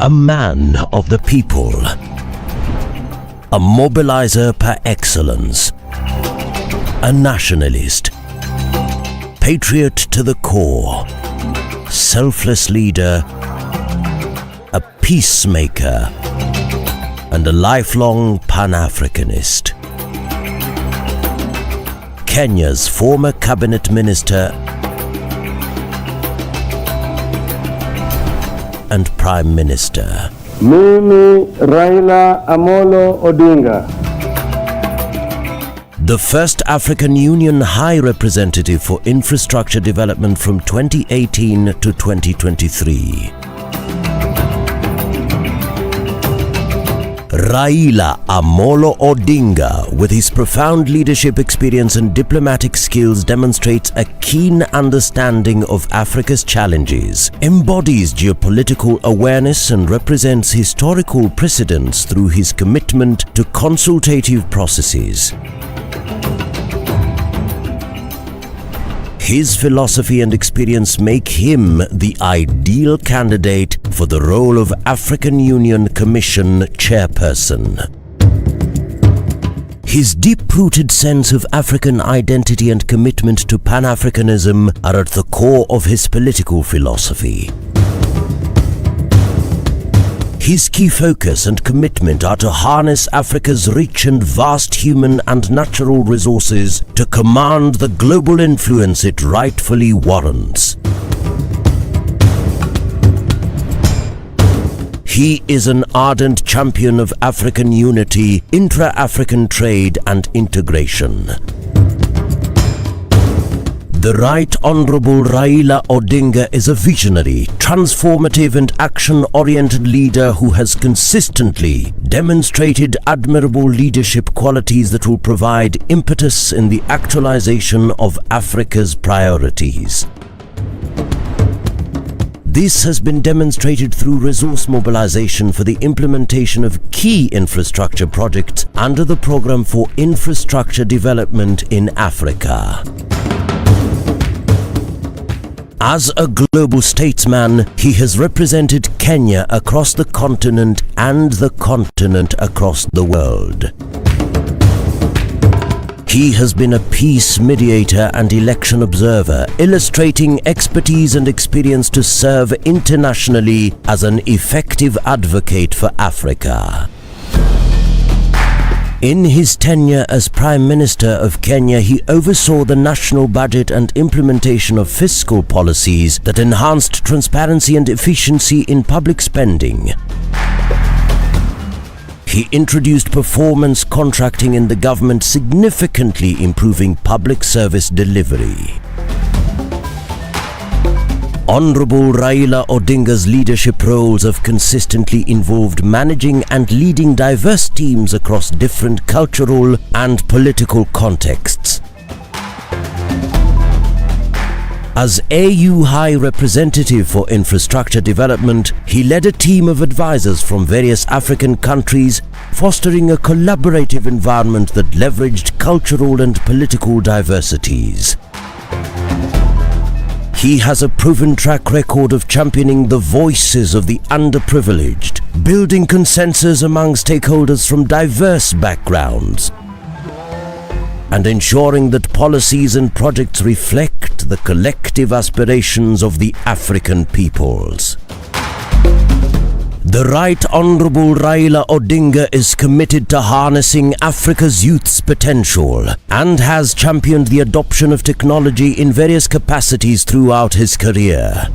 a man of the people, a mobilizer par excellence, a nationalist, patriot to the core, selfless leader, a peacemaker, and a lifelong Pan-Africanist. Kenya's former cabinet minister and Prime Minister. Mimi Raila Amolo Odinga. The first African Union High Representative for Infrastructure Development from 2018 to 2023. Raila Amolo Odinga, with his profound leadership experience and diplomatic skills, demonstrates a keen understanding of Africa's challenges, embodies geopolitical awareness, and represents historical precedents through his commitment to consultative processes. His philosophy and experience make him the ideal candidate for the role of African Union Commission chairperson. His deep-rooted sense of African identity and commitment to Pan-Africanism are at the core of his political philosophy. His key focus and commitment are to harness Africa's rich and vast human and natural resources to command the global influence it rightfully warrants. He is an ardent champion of African unity, intra-African trade and integration. The Right Honorable Raila Odinga is a visionary, transformative and action-oriented leader who has consistently demonstrated admirable leadership qualities that will provide impetus in the actualization of Africa's priorities. This has been demonstrated through resource mobilization for the implementation of key infrastructure projects under the Programme for Infrastructure Development in Africa. As a global statesman, he has represented Kenya across the continent and the continent across the world. He has been a peace mediator and election observer, illustrating expertise and experience to serve internationally as an effective advocate for Africa. In his tenure as Prime Minister of Kenya, he oversaw the national budget and implementation of fiscal policies that enhanced transparency and efficiency in public spending. He introduced performance contracting in the government, significantly improving public service delivery. Honorable Raila Odinga's leadership roles have consistently involved managing and leading diverse teams across different cultural and political contexts. As AU High Representative for Infrastructure Development, he led a team of advisors from various African countries, fostering a collaborative environment that leveraged cultural and political diversities. He has a proven track record of championing the voices of the underprivileged, building consensus among stakeholders from diverse backgrounds, and ensuring that policies and projects reflect the collective aspirations of the African peoples. The Right Honorable Raila Odinga is committed to harnessing Africa's youth's potential and has championed the adoption of technology in various capacities throughout his career.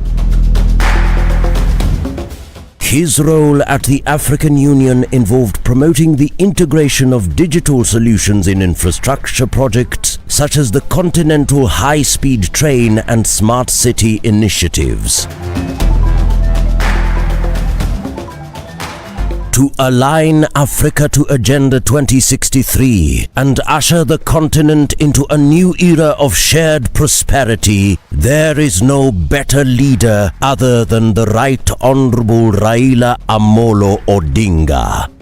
His role at the African Union involved promoting the integration of digital solutions in infrastructure projects such as the Continental High-Speed Train and Smart City initiatives. To align Africa to Agenda 2063 and usher the continent into a new era of shared prosperity, there is no better leader other than the Right Honorable Raila Amolo Odinga.